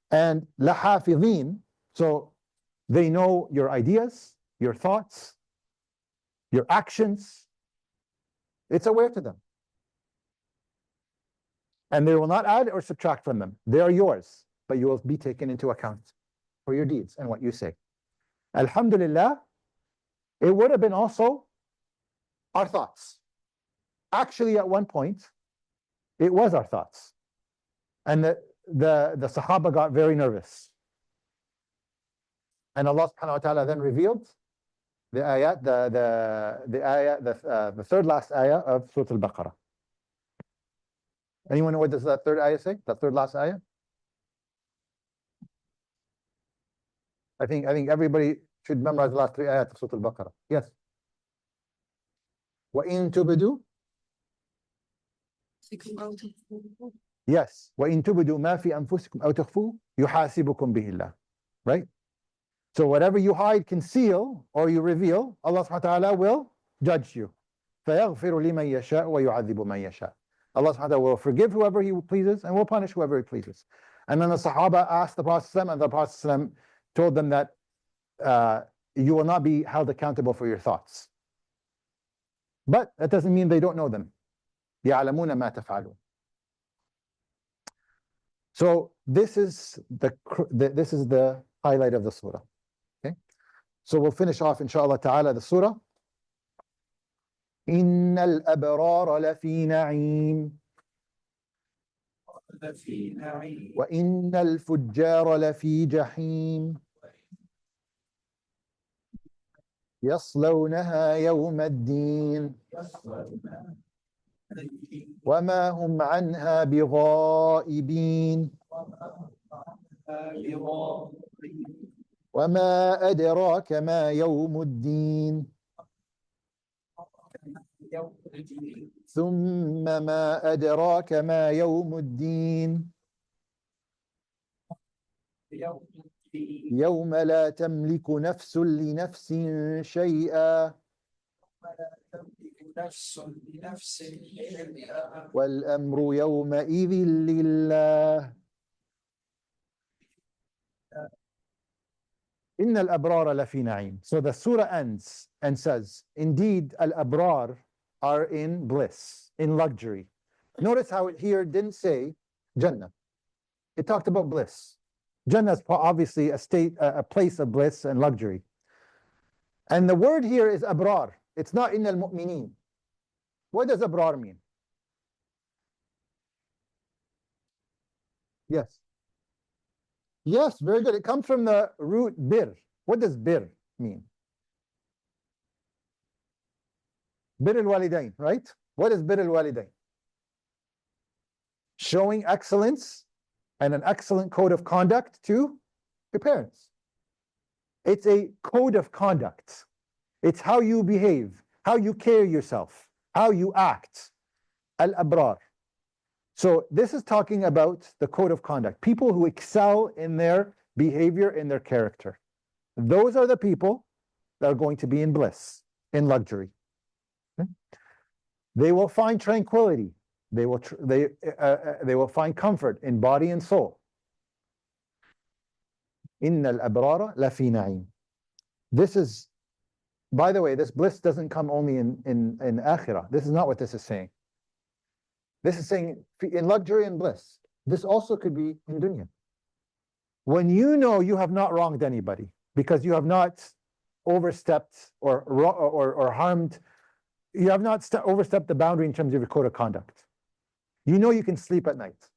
And لحافظين, so they know your ideas, your thoughts, your actions. It's aware to them. And they will not add or subtract from them. They are yours, but you will be taken into account for your deeds and what you say. Alhamdulillah, it would have been also our thoughts. Actually, at one point, it was our thoughts. And the Sahaba got very nervous. And Allah subhanahu wa ta'ala then revealed the ayat, the third last ayah of Surah Al-Baqarah. Anyone know what does that third ayah say? That third last ayah? I think everybody should memorize the last three ayat of Surah Al-Baqarah. Yes. وَإِن تُبْدُوا. Yes. وَإِن تُبْدُوا مَا فِي أَنفُسِكُمْ أَوْ تُخْفُوهُ يُحَاسِبُكُم بِهِ اللَّهُ. Right? So whatever you hide, conceal, or you reveal, Allah subhanahu wa ta'ala will judge you. فَيَغْفِرُ لِمَن يَشَاءُ وَيُعَذِّبُ مَن يَشَاءُ. Allah subhanahu wa ta'ala will forgive whoever He pleases and will punish whoever He pleases. And then the Sahaba asked the Prophet ﷺ, and the Prophet ﷺ told them that you will not be held accountable for your thoughts. But that doesn't mean they don't know them. يَعْلَمُونَ مَا تَفْعَلُونَ. So this is the highlight of the surah. Okay, so we'll finish off inshallah ta'ala the surah. إِنَّ الْأَبْرَارَ لَفِي نَعِيمٍ وَإِنَّ الْفُجَّارَ لَفِي جَحِيمٍ يَصْلَوْنَهَا يَوْمَ الدِّينِ وَمَا هُمْ عَنْهَا بِغَائِبِينَ وَمَا أَدْرَاكَ مَا يَوْمُ الدِّينِ ثُمَّ مَا أَدْرَاكَ مَا يَوْمُ الدِّينِ يَوْمَ لَا تَمْلِكُ نَفْسٌ لِنَفْسٍ شَيْئًا وَالْأَمْرُ يَوْمَئِذٍ لِلَّهِ إِنَّ الْأَبْرَارَ لَفِي نَعِيمٍ. So the surah ends and says, indeed, al-abrar are in bliss, in luxury. Notice how it here didn't say Jannah. It talked about bliss. Jannah is obviously a place of bliss and luxury. And the word here is abrar. It's not in al-mu'mineen. What does abrar mean? Yes. Yes, very good. It comes from the root bir. What does bir mean? Bir al-walidain, right? What is bir al-walidain? Showing excellence and an excellent code of conduct to your parents. It's a code of conduct. It's how you behave, how you carry yourself, how you act. Al-abrar. So this is talking about the code of conduct. People who excel in their behavior, in their character. Those are the people that are going to be in bliss, in luxury. Okay? They will find tranquility. They will find comfort in body and soul. إِنَّ الْأَبْرَارَ لَفِي نَعِيمٍ. This is, by the way, this bliss doesn't come only in akhirah. This is not what this is saying. This is saying in luxury and bliss. This also could be in dunya. When you know you have not wronged anybody, because you have not overstepped or harmed, you have not overstepped the boundary in terms of your code of conduct. You know you can sleep at night.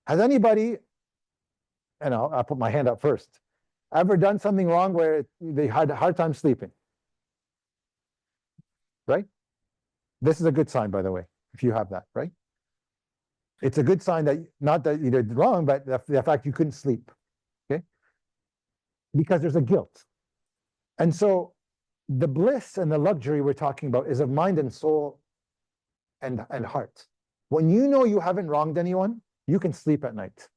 Has anybody, and I'll put my hand up first, ever done something wrong where they had a hard time sleeping? Right? This is a good sign, by the way, if you have that, right? It's a good sign that, not that you did wrong, but the fact you couldn't sleep, okay? Because there's a guilt. And so the bliss and the luxury we're talking about is of mind and soul and heart. When you know you haven't wronged anyone, you can sleep at night.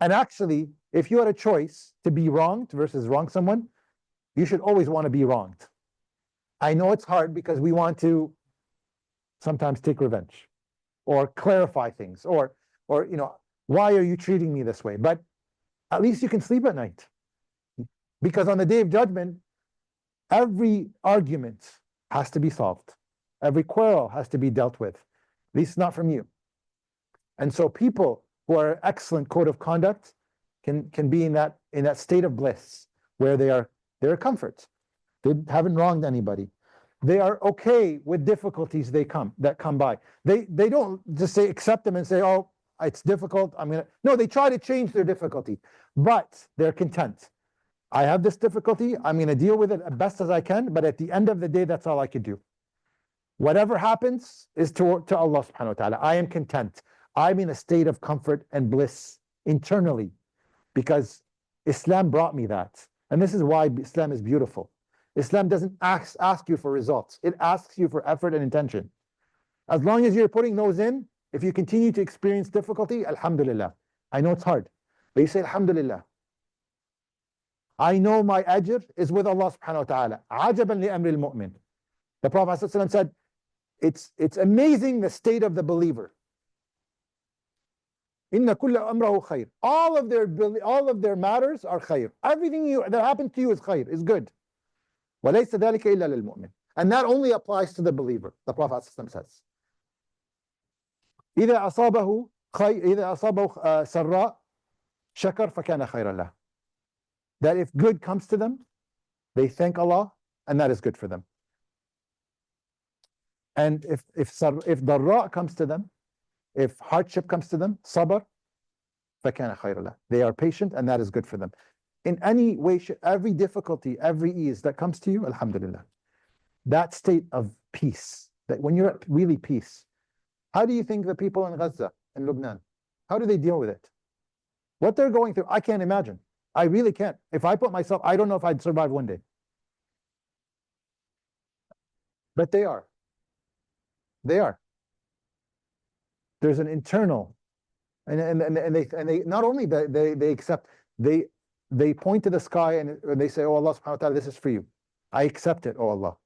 And actually, if you had a choice to be wronged versus wrong someone, you should always want to be wronged. I know it's hard because we want to sometimes take revenge or clarify things or you know, why are you treating me this way? But at least you can sleep at night. Because on the day of judgment, every argument has to be solved. Every quarrel has to be dealt with, at least not from you. And so people who are excellent code of conduct can be in that state of bliss where they're comfort. They haven't wronged anybody. They are okay with difficulties that come by. They don't just say accept them and say, oh, it's difficult, no, they try to change their difficulty, but they're content. I have this difficulty, I'm going to deal with it as best as I can, but at the end of the day, that's all I could do. Whatever happens is to Allah subhanahu wa ta'ala. I am content. I'm in a state of comfort and bliss internally because Islam brought me that. And this is why Islam is beautiful. Islam doesn't ask you for results. It asks you for effort and intention. As long as you're putting those in, if you continue to experience difficulty, alhamdulillah. I know it's hard, but you say alhamdulillah. I know my ajr is with Allah subhanahu wa ta'ala. Ajaban li amri al-mu'min. The Prophet ﷺ said, it's amazing the state of the believer. Inna kulla amrahu khayr. All of their matters are khayr. Everything that happens to you is khayr, is good. وَلَيْسَ ذَلِكَ إِلَّا لِلْمُؤْمِنِ. And that only applies to the believer, the Prophet ﷺ says. إِذَا أَصَابَهُ سَرَّاء شَكَرْ فَكَانَ خَيْرًا لَهُ. That if good comes to them, they thank Allah, and that is good for them. And if darra comes to them, if hardship comes to them, sabr, فَكَانَ خَيْرًا لَهُ. They are patient, and that is good for them. In any way, every difficulty, every ease that comes to you, alhamdulillah. That state of peace, that when you're at really peace, how do you think the people in Gaza, in Lebanon, how do they deal with it? What they're going through, I can't imagine. I really can't. If I put myself, I don't know if I'd survive one day. But they are. They are. There's an internal, and they not only they accept, they point to the sky and they say, oh Allah subhanahu wa ta'ala, this is for you. I accept it, oh Allah.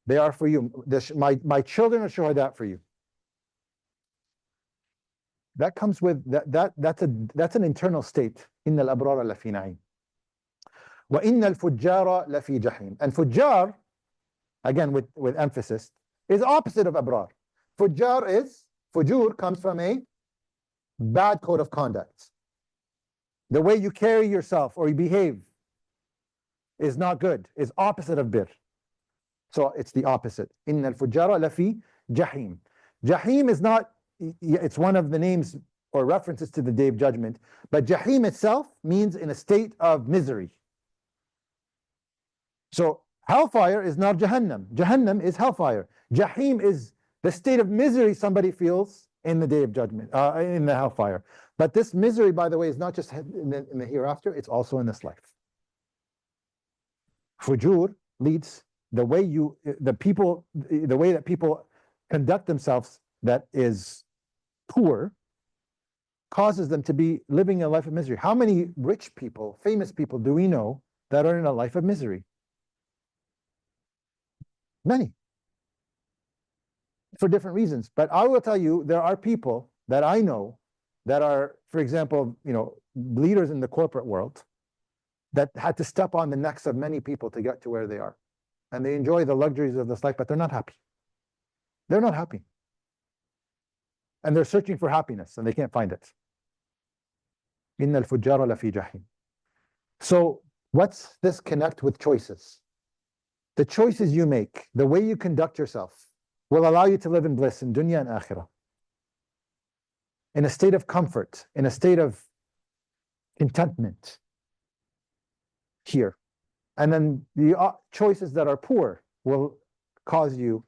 They are for you. My children are shuhada for you. That comes with that's an internal state. Inna al-abrara lafi na'im. Wa inna al-fujjara lafi jahim. And fujjar, again with emphasis, is opposite of abrar. Fujur comes from a bad code of conduct. The way you carry yourself or you behave is not good, is opposite of bir. So it's the opposite. Inna al-fujjara lafi jahim. Jahim is not, it's one of the names or references to the Day of Judgment, but jahim itself means in a state of misery. So hellfire is not Jahannam. Jahannam is hellfire. Jahim is the state of misery somebody feels in the Day of Judgment, in the hellfire. But this misery, by the way, is not just in the hereafter, it's also in this life. Fujur leads the way that people conduct themselves that is poor causes them to be living a life of misery. How many rich people, famous people do we know that are in a life of misery? Many. For different reasons. But I will tell you, there are people that I know that are, for example, leaders in the corporate world that had to step on the necks of many people to get to where they are. And they enjoy the luxuries of this life, but they're not happy. They're not happy. And they're searching for happiness and they can't find it. إِنَّ الْفُجَّارَ لَفِي جَحِيمٍ. So what's this connect with choices? The choices you make, the way you conduct yourself, will allow you to live in bliss in dunya and akhirah. In a state of comfort, in a state of contentment here. And then the choices that are poor will cause you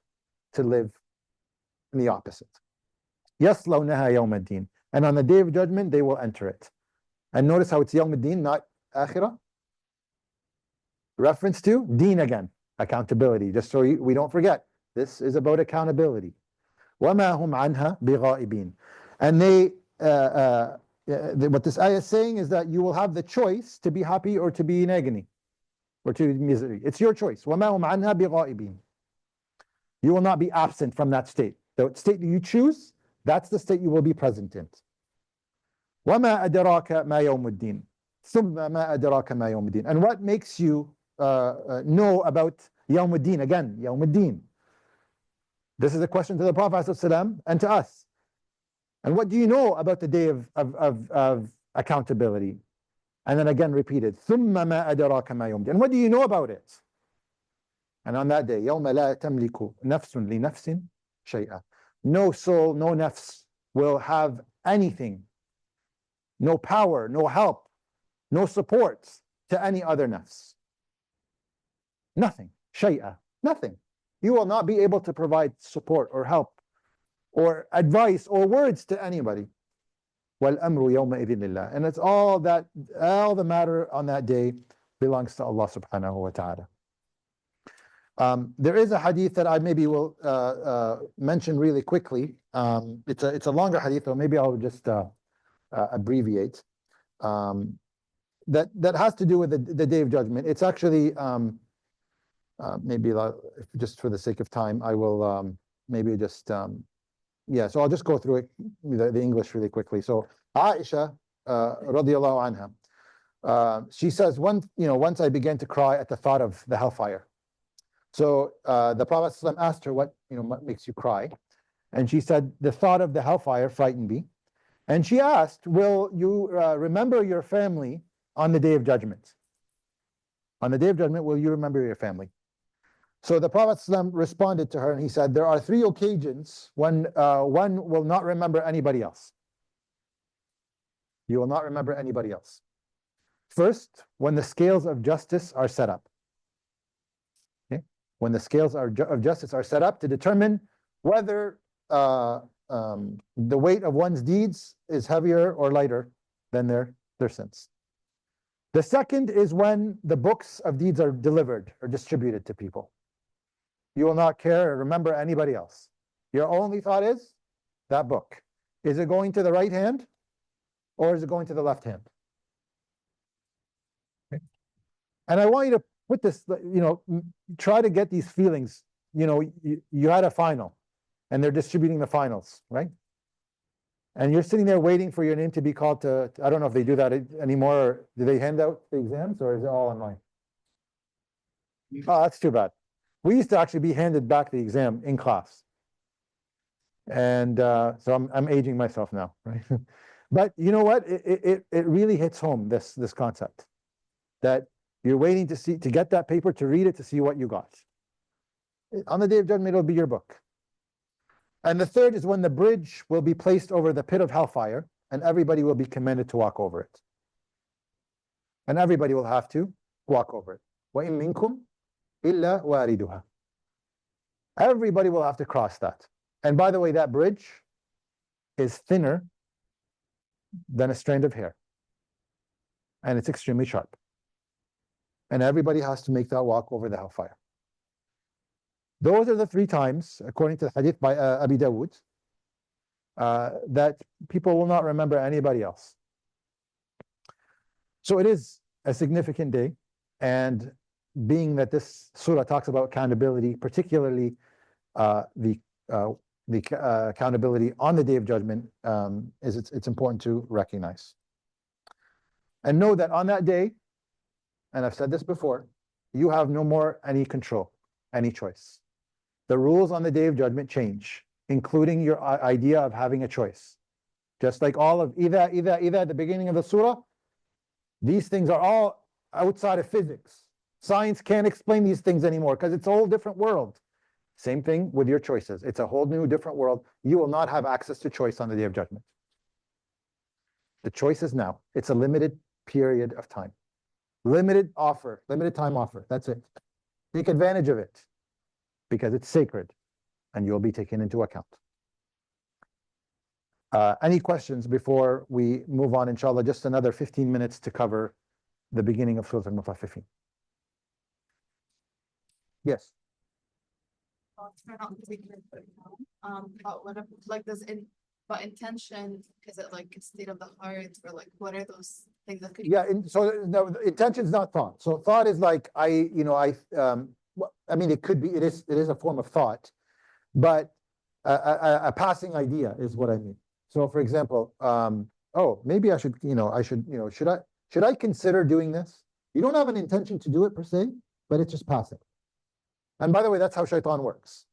to live in the opposite. يَصْلَوْنَهَا يَوْمَ الدِّينِ. And on the day of judgment, they will enter it. And notice how it's يَوْمَ الدِّينِ, not akhirah. Reference to deen again, accountability, just so we don't forget. This is about accountability. وَمَا هُمْ عَنْهَا بِغَائِبِينَ. And what this ayah is saying is that you will have the choice to be happy or to be in agony, or to be in misery. It's your choice. وَمَا هُمْ عَنْهَا بِغَائِبِينَ. You will not be absent from that state. The state that you choose, that's the state you will be present in. وَمَا أَدْرَاكَ مَا يَوْمُ الدِّينِ. ثُمَّ مَا أَدْرَاكَ مَا يَوْمُ الدِّينِ. And what makes you know about يَوْمُ الدِّينِ? Again, يَوْمُ الدِّينِ. This is a question to the Prophet ﷺ and to us. And what do you know about the day of accountability? And then again repeated, ثُمَّ مَا أَدْرَاكَ مَا يَوْمُ الدِّينِ. And what do you know about it? And on that day, يَوْمَ لَا تَمْلِكُ نَفْسٌ لِنَفْسٍ شَيْئًا. No soul, no nafs will have anything, no power, no help, no support to any other nafs. Nothing. Shay'a. Nothing. You will not be able to provide support or help or advice or words to anybody. وَالْأَمْرُ يَوْمَئِذٍ لِلَّهِ. And it's all the matter on that day belongs to Allah subhanahu wa ta'ala. There is a hadith that I maybe will mention really quickly. It's a longer hadith, so maybe I'll just abbreviate. That has to do with the Day of Judgment. It's actually maybe just for the sake of time, I will maybe just so I'll just go through it, the English really quickly. So Aisha radiallahu anha, she says, once I began to cry at the thought of the hellfire. So the Prophet ﷺ asked her, what makes you cry? And she said, the thought of the hellfire frightened me. And she asked, will you remember your family on the Day of Judgment? On the Day of Judgment, will you remember your family? So the Prophet ﷺ responded to her and he said, there are 3 occasions when one will not remember anybody else. You will not remember anybody else. First, when the scales of justice are set up. Okay? When the scales of justice are set up to determine whether the weight of one's deeds is heavier or lighter than their sins. The second is when the books of deeds are delivered or distributed to people. You will not care or remember anybody else. Your only thought is that book. Is it going to the right hand or is it going to the left hand? Okay. And I want you to put this, try to get these feelings. You had a final and they're distributing the finals, right? And you're sitting there waiting for your name to be called to, I don't know if they do that anymore, or do they hand out the exams or is it all online? Oh, that's too bad. We used to actually be handed back the exam in class. And so I'm aging myself now, right? But you know what? It really hits home, this concept, that you're waiting to get that paper, to read it, to see what you got. On the Day of Judgment, it'll be your book. And the third is when the bridge will be placed over the pit of hellfire and everybody will be commanded to walk over it. And everybody will have to walk over it. وَإِن مِّنكُمْ إِلَّا وَارِدُهَا. Everybody will have to cross that. And by the way, that bridge is thinner than a strand of hair. And it's extremely sharp. And everybody has to make that walk over the hellfire. Those are the 3 times, according to the hadith by Abi Dawood, that people will not remember anybody else. So it is a significant day, and being that this surah talks about accountability, particularly the accountability on the Day of Judgment, it's important to recognize. And know that on that day, and I've said this before, you have no more any control, any choice. The rules on the Day of Judgment change, including your idea of having a choice. Just like all of إذا at the beginning of the surah, these things are all outside of physics. Science can't explain these things anymore because it's a whole different world. Same thing with your choices. It's a whole new different world. You will not have access to choice on the Day of Judgment. The choice is now. It's a limited period of time. Limited offer, limited time offer. That's it. Take advantage of it because it's sacred and you'll be taken into account. Any questions before we move on? Inshallah, just another 15 minutes to cover the beginning of Surah Al-Mutaffifin. Yes. Try not to take it, but whatever, like but intention, is it like a state of the heart, or like what are those things that could? Yeah, so no, the intention is not thought. So thought is like I mean, it could be, it is a form of thought, but a passing idea is what I mean. So for example, oh, maybe I should, should I consider doing this? You don't have an intention to do it per se, but it's just passing. And by the way, that's how shaitan works.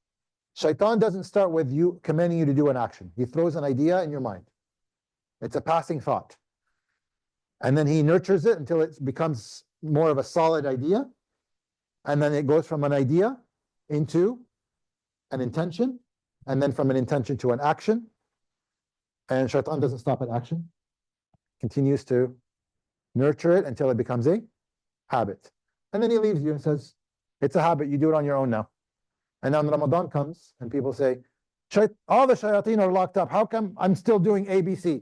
Shaitan doesn't start with you commanding you to do an action. He throws an idea in your mind. It's a passing thought. And then he nurtures it until it becomes more of a solid idea. And then it goes from an idea into an intention, and then from an intention to an action. And shaitan doesn't stop at action. Continues to nurture it until it becomes a habit. And then he leaves you and says, it's a habit, you do it on your own now. And then Ramadan comes and people say, all the shayateen are locked up. How come I'm still doing ABC?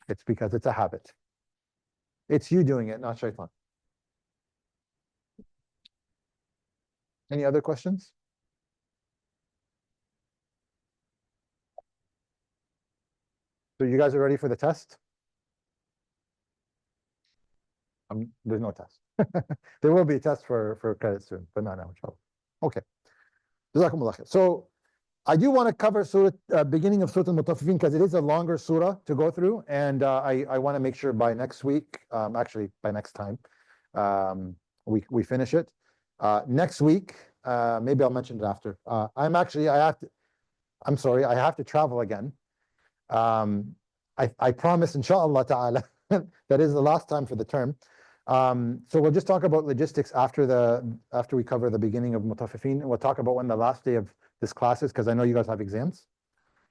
It's because it's a habit. It's you doing it, not shaitan. Any other questions? So you guys are ready for the test? There's no test. There will be a test for credit soon, but not now, inshallah. Okay. Jazakumullah khair. So I do want to cover surah, beginning of Surah Al-Mutaffifin, because it is a longer surah to go through, and I want to make sure by next week, actually by next time, we finish it. Next week, maybe I'll mention it after. I'm sorry, I have to travel again. I promise, inshallah ta'ala, that is the last time for the term. So we'll just talk about logistics after we cover the beginning of Mutaffifin. We'll talk about when the last day of this class is, because I know you guys have exams,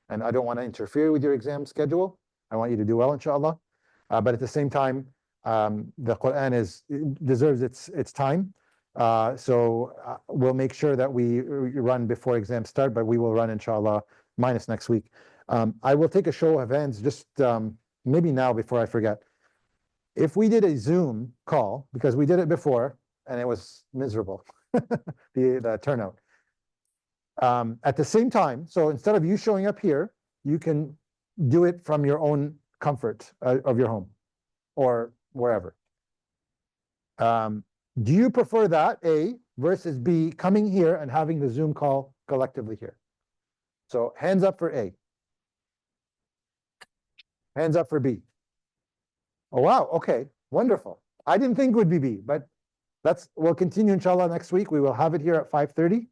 and I don't want to interfere with your exam schedule. I want you to do well, inshallah. But at the same time, the Quran deserves its time. So we'll make sure that we run before exams start, but we will run, inshallah, minus next week. I will take a show of hands, just maybe now before I forget. If we did a Zoom call, because we did it before and it was miserable, the turnout. At the same time, so instead of you showing up here, you can do it from your own comfort of your home or wherever. Do you prefer that, A, versus B, coming here and having the Zoom call collectively here? So hands up for A. Hands up for B. Oh, wow. Okay. Wonderful. I didn't think it would be B, but we'll continue, inshallah, next week. We will have it here at 5:30.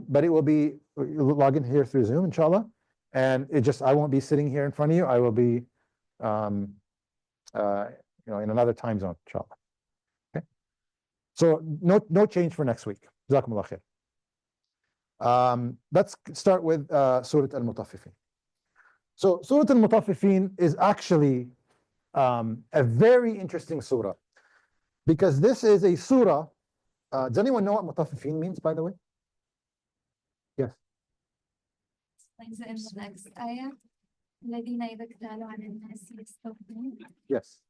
But it will be, log in here through Zoom, inshallah. And I won't be sitting here in front of you. I will be, in another time zone, inshallah. Okay. So no change for next week. Jazakumullah khair. Let's start with Surah Al-Mutaffifin. So Surah Al-Mutaffifin is actually a very interesting surah, because this is a surah. Does anyone know what Mutaffifin means, by the way? Yes. Like in the next ayah, الذين إذا اكتالوا على الناس يستوفون. Yes.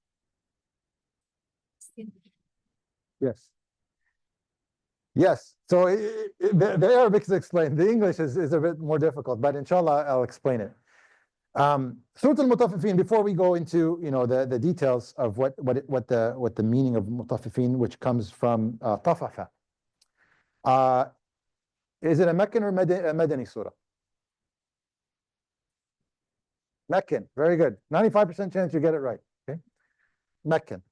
Yes. Yes, so the Arabic is explained. The English is a bit more difficult, but inshallah I'll explain it. Surah Al-Mutaffifin, before we go into the details of what the meaning of Mutaffifin, which comes from Tafafa. Is it a Meccan or a Madani surah? Meccan, very good. 95% chance you get it right. Okay, Meccan.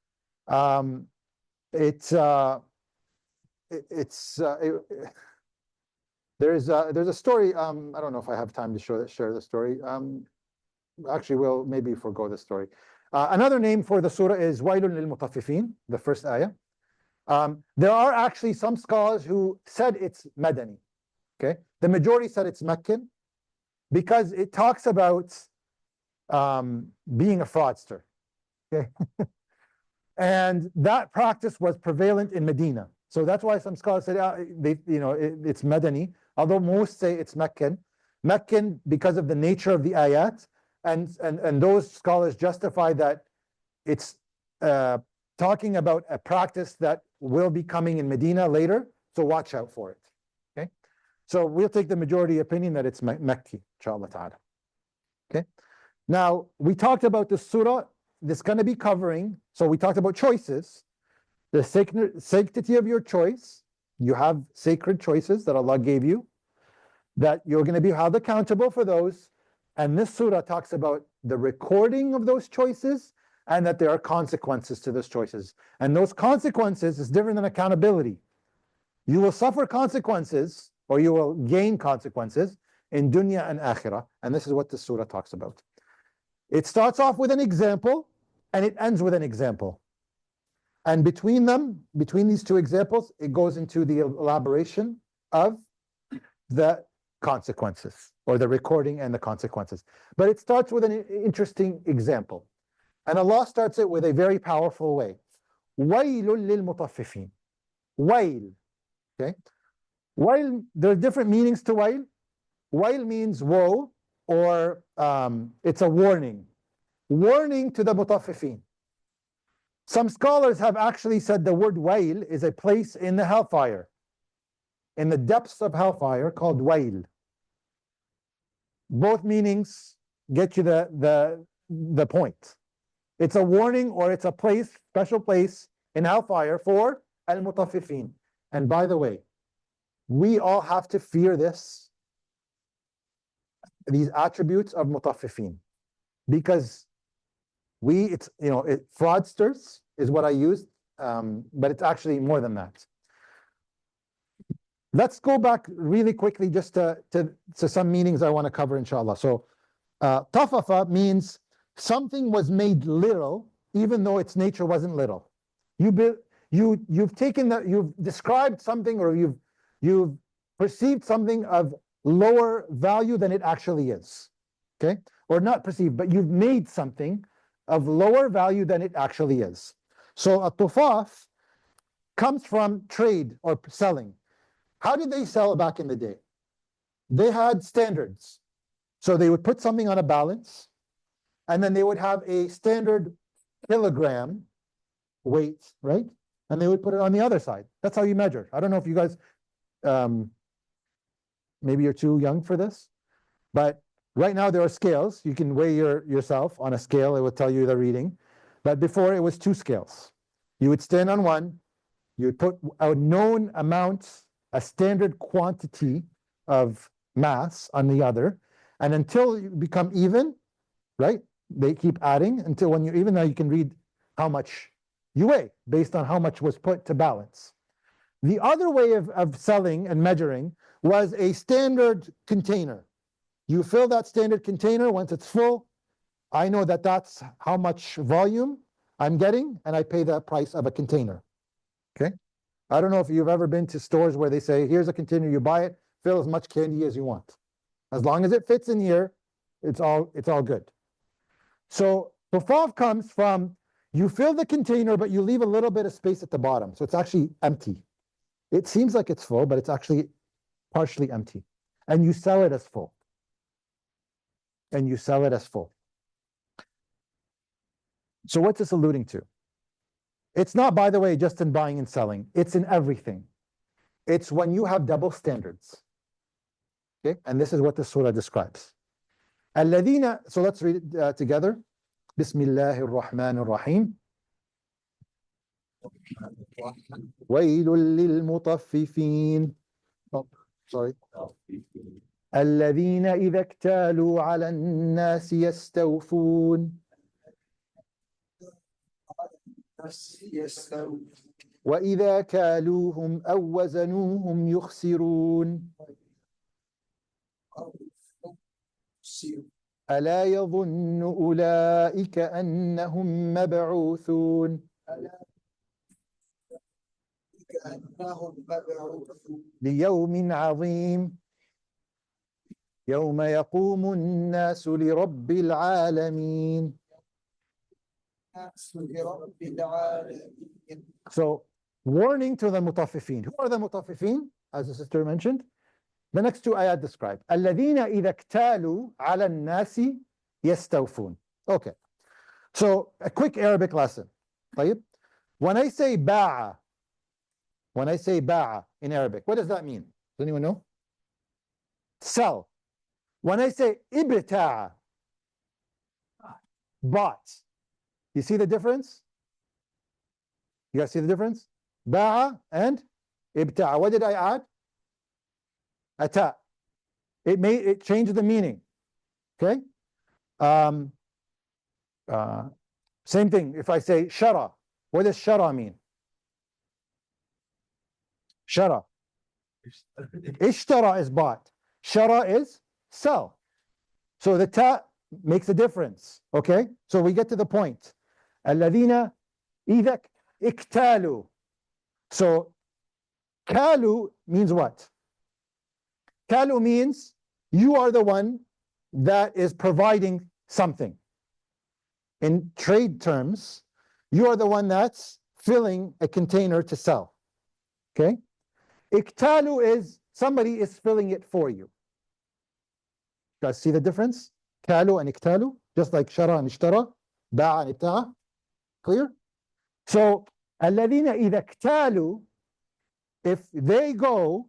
There's a story. I don't know if I have time to share the story. Actually, we'll maybe forego the story. Another name for the surah is Wailun lil Mutaffifin, the first ayah. There are actually some scholars who said it's Madani. Okay, the majority said it's Meccan because it talks about being a fraudster. Okay, and that practice was prevalent in Medina. So that's why some scholars said it's Madani, although most say it's Meccan. Meccan because of the nature of the ayat, and those scholars justify that it's talking about a practice that will be coming in Medina later. So watch out for it. Okay, so we'll take the majority opinion that it's Mecki, inshallah ta'ala. Okay, now we talked about the surah. This is going to be covering. So we talked about choices, the sanctity of your choice. You have sacred choices that Allah gave you, that you're going to be held accountable for those. And this surah talks about the recording of those choices and that there are consequences to those choices. And those consequences is different than accountability. You will suffer consequences or you will gain consequences in dunya and akhirah. And this is what this surah talks about. It starts off with an example and it ends with an example. And between these two examples, it goes into the elaboration of the consequences, or the recording and the consequences. But it starts with an interesting example. And Allah starts it with a very powerful way. وَيْلٌ لِلْمُطَفِّفِينَ. Wail. Okay? Wail, there are different meanings to wail. Wail means woe, or it's a warning. Warning to the mutaffifin. Some scholars have actually said the word wail is a place in the hellfire, in the depths of hellfire, called wail. Both meanings get you the point. It's a warning, or it's a place, special place in hellfire for al-mutaffifin. And by the way, we all have to fear these attributes of mutaffifin, because fraudsters is what I used, but it's actually more than that. Let's go back really quickly just to some meanings I want to cover, inshallah. So, tafafa means something was made little, even though its nature wasn't little. You've taken that, you've described something, or you've perceived something of lower value than it actually is. Okay, or not perceived, but you've made something of lower value than it actually is. So a tufaf comes from trade or selling. How did they sell back in the day? They had standards. So they would put something on a balance, and then they would have a standard kilogram weight, right? And they would put it on the other side. That's how you measure. I don't know if you guys, maybe you're too young for this, but right now there are scales. You can weigh yourself on a scale. It will tell you the reading. But before, it was two scales. You would stand on one. You would put a known amount, a standard quantity of mass on the other. And until you become even, right? They keep adding until when you're even, now you can read how much you weigh based on how much was put to balance. The other way of selling and measuring was a standard container. You fill that standard container. Once it's full, I know that that's how much volume I'm getting, and I pay the price of a container. Okay? I don't know if you've ever been to stores where they say, here's a container, you buy it, fill as much candy as you want. As long as it fits in here, it's all good. So tufaf comes from, you fill the container, but you leave a little bit of space at the bottom. So it's actually empty. It seems like it's full, but it's actually partially empty. And you sell it as full. And you sell it as full. So what's this alluding to? It's not, by the way, just in buying and selling. It's in everything. It's when you have double standards. Okay, and this is what the surah describes. الذين, so let's read it together. Bismillahir Rahmanir Rahim. ويل للمطففين. Oh, sorry. الذين إذا اكتالوا على الناس يستوفون. وإذا كالوهم أو وزنوهم يخسرون. ألا يظن أولئك أنهم مبعوثون ليوم عظيم يوم يقوم الناس لرب العالمين. So, warning to the mutaffifin. Who are the mutaffifin? As the sister mentioned, the next two ayat describe. الذين إذا اكتالوا على الناس يستوفون. Okay. So, a quick Arabic lesson. طيب. When I say ba'a in Arabic, what does that mean? Does anyone know? Sell. When I say ibta'a, bought. You see the difference? You guys see the difference? Ba'a and ibta'a. What did I add? Ata. It changed the meaning. Okay? Same thing. If I say shara, what does shara mean? Shara. Ishtara is bought. Shara is sell. So the ta makes a difference. Okay? So we get to the point. الذين إذا اكتالوا. So kalu means what? Kalu means you are the one that is providing something. In trade terms, you are the one that's filling a container to sell. Okay? Iktalu is somebody is filling it for you. You guys see the difference? Kalu and iktalu, just like shara and ishtara, ba'a and ibta'a. Clear? So, الذين إذا اكتالوا, if they go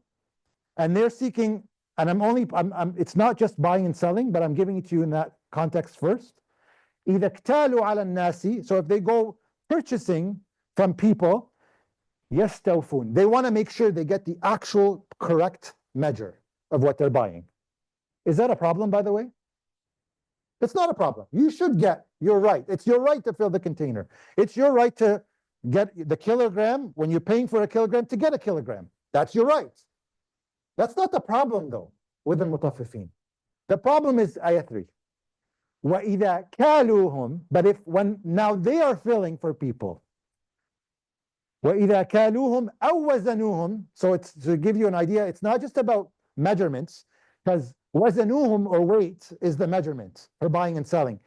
and they're seeking, and it's not just buying and selling, but I'm giving it to you in that context first. إذا اكتالوا على الناس, so if they go purchasing from people, يستوفون, they want to make sure they get the actual correct measure of what they're buying. Is that a problem, by the way? It's not a problem. You should get your right. It's your right to fill the container. It's your right to get the kilogram, when you're paying for a kilogram, to get a kilogram. That's your right. That's not the problem, though, with the mutaffifin. The problem is ayah 3. وَإِذَا كَالُوهُمْ, but if when now they are filling for people. وَإِذَا كَالُوهُمْ أَوْ وَزَنُوهُمْ, so it's to give you an idea, it's not just about measurements, because وَزَنُوهُمْ or weight is the measurement for buying and selling.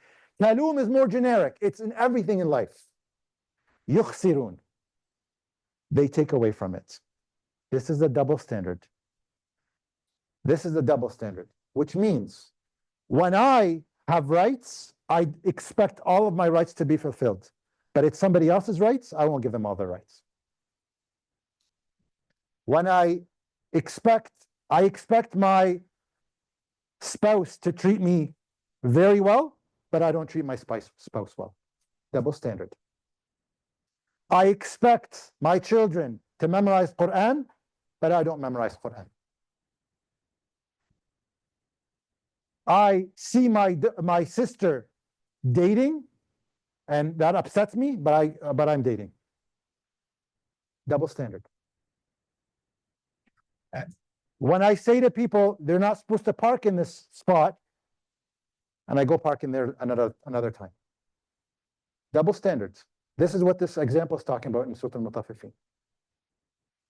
كَالُوهُمْ is more generic. It's in everything in life. يُخْسِرُونَ, they take away from it. This is a double standard. This is a double standard, which means when I have rights, I expect all of my rights to be fulfilled. But it's somebody else's rights, I won't give them all their rights. When I expect my spouse to treat me very well, but I don't treat my spouse well. Double standard. I expect my children to memorize Quran, but I don't memorize Quran. I see my sister dating, and that upsets me, but I'm dating. Double standard. When I say to people they're not supposed to park in this spot, and I go park in there another time. Double standards. This is what this example is talking about in Surah Al-Mutaffifin.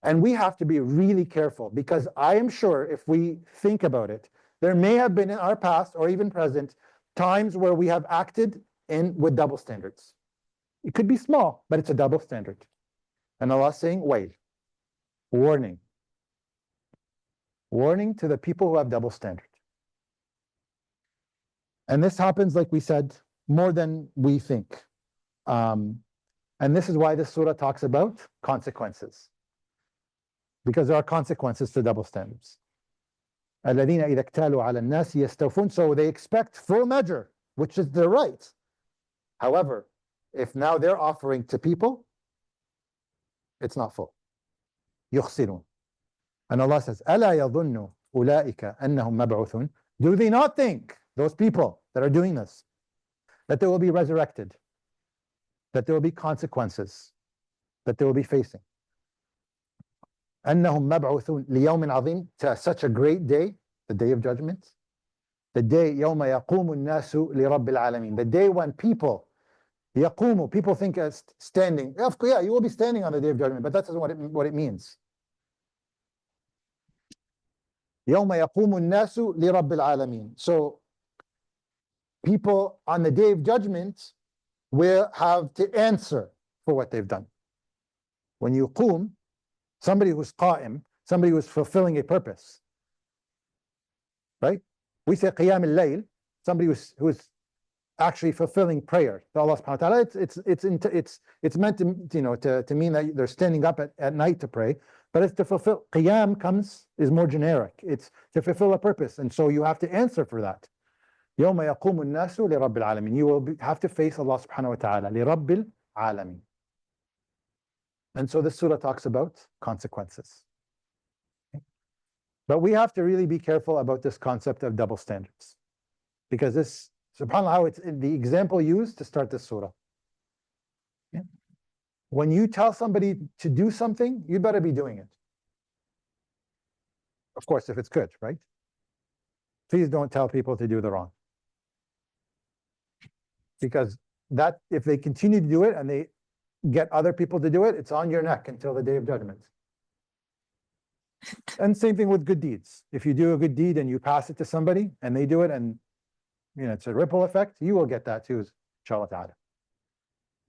And we have to be really careful, because I am sure if we think about it, there may have been in our past or even present times where we have acted with double standards. It could be small, but it's a double standard. And Allah is saying, wail, warning. Warning to the people who have double standard. And this happens, like we said, more than we think. And this is why this surah talks about consequences. because there are consequences to double standards. الذين إذا اكتالوا على الناس يستوفون. So they expect full measure, which is their right. However, if now they're offering to people, it's not full. يخسرون. And Allah says, ألا يظن أولئك أنهم مبعوثون. Do they not think, those people that are doing this, that they will be resurrected, that there will be consequences, that they will be facing? أنهم مبعوثون ليوم عظيم, to such a great day, the day of judgment, the day يوم يقوم الناس لرب العالمين, the day when people يقوم, people think as standing. Of course, yeah, you will be standing on the day of judgment, but that isn't what it means. يوم يقوم الناس لرب العالمين. So people on the day of judgment will have to answer for what they've done. When you qum, somebody who's qa'im, somebody who's fulfilling a purpose, right? We say qiyam al-layl, somebody who's actually fulfilling prayer to Allah subhanahu wa ta'ala. It's meant to, to mean that they're standing up at night to pray, but it's to fulfill. Qiyam is more generic. It's to fulfill a purpose, and so you have to answer for that. يوم يقوم الناس لرب العالمين. You will have to face Allah subhanahu wa ta'ala. لرب العالمين. And so this surah talks about consequences. But we have to really be careful about this concept of double standards, because this, subhanAllah, how it's the example used to start this surah. Yeah. When you tell somebody to do something, you better be doing it. Of course, if it's good, right? Please don't tell people to do the wrong. Because that, if they continue to do it and they get other people to do it, it's on your neck until the day of judgment. And same thing with good deeds. If you do a good deed and you pass it to somebody and they do it, and it's a ripple effect, you will get that too, inshallah ta'ala.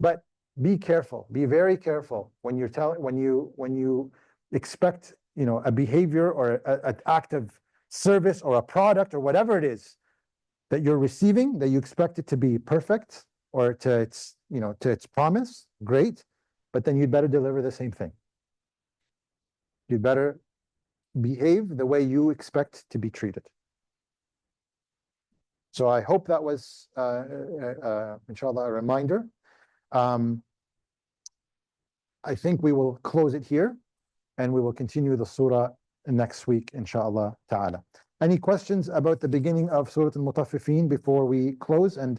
But be careful, be very careful when you're when you expect a behavior or an act of service or a product or whatever it is that you're receiving, that you expect it to be perfect or to its promise. Great, but then you'd better deliver the same thing. You'd better behave the way you expect to be treated. So I hope that was inshallah a reminder. I think we will close it here, and we will continue the surah next week, inshallah ta'ala. Any questions about the beginning of Surah Al-Mutaffifin before we close, and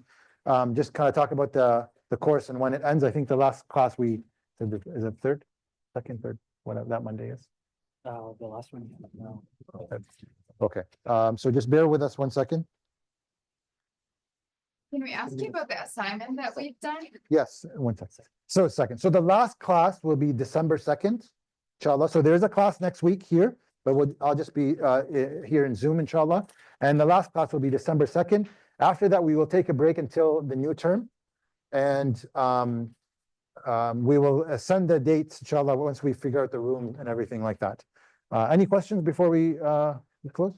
just kind of talk about the course and when it ends? I think the last class is it second, third, whatever that Monday is. The last one. No. Okay. So just bear with us 1 second. Can we ask you about the assignment that we've done? Yes, 1 second. So second. So the last class will be December 2nd, inshallah. So there's a class next week here, but I'll just be here in Zoom, inshallah. And the last class will be December 2nd. After that, we will take a break until the new term. And we will send the dates, inshallah, once we figure out the room and everything like that. Any questions before we close?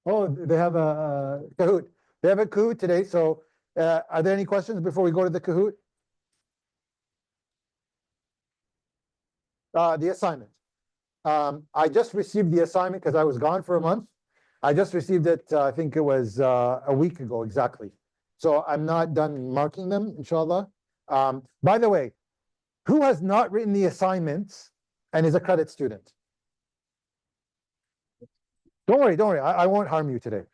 Oh, they have a Kahoot. They have a Kahoot today. So are there any questions before we go to the Kahoot? The assignment. I just received the assignment because I was gone for a month. I just received it, I think it was a week ago exactly. So I'm not done marking them, inshallah. By the way, who has not written the assignments and is a credit student? Don't worry, I won't harm you today.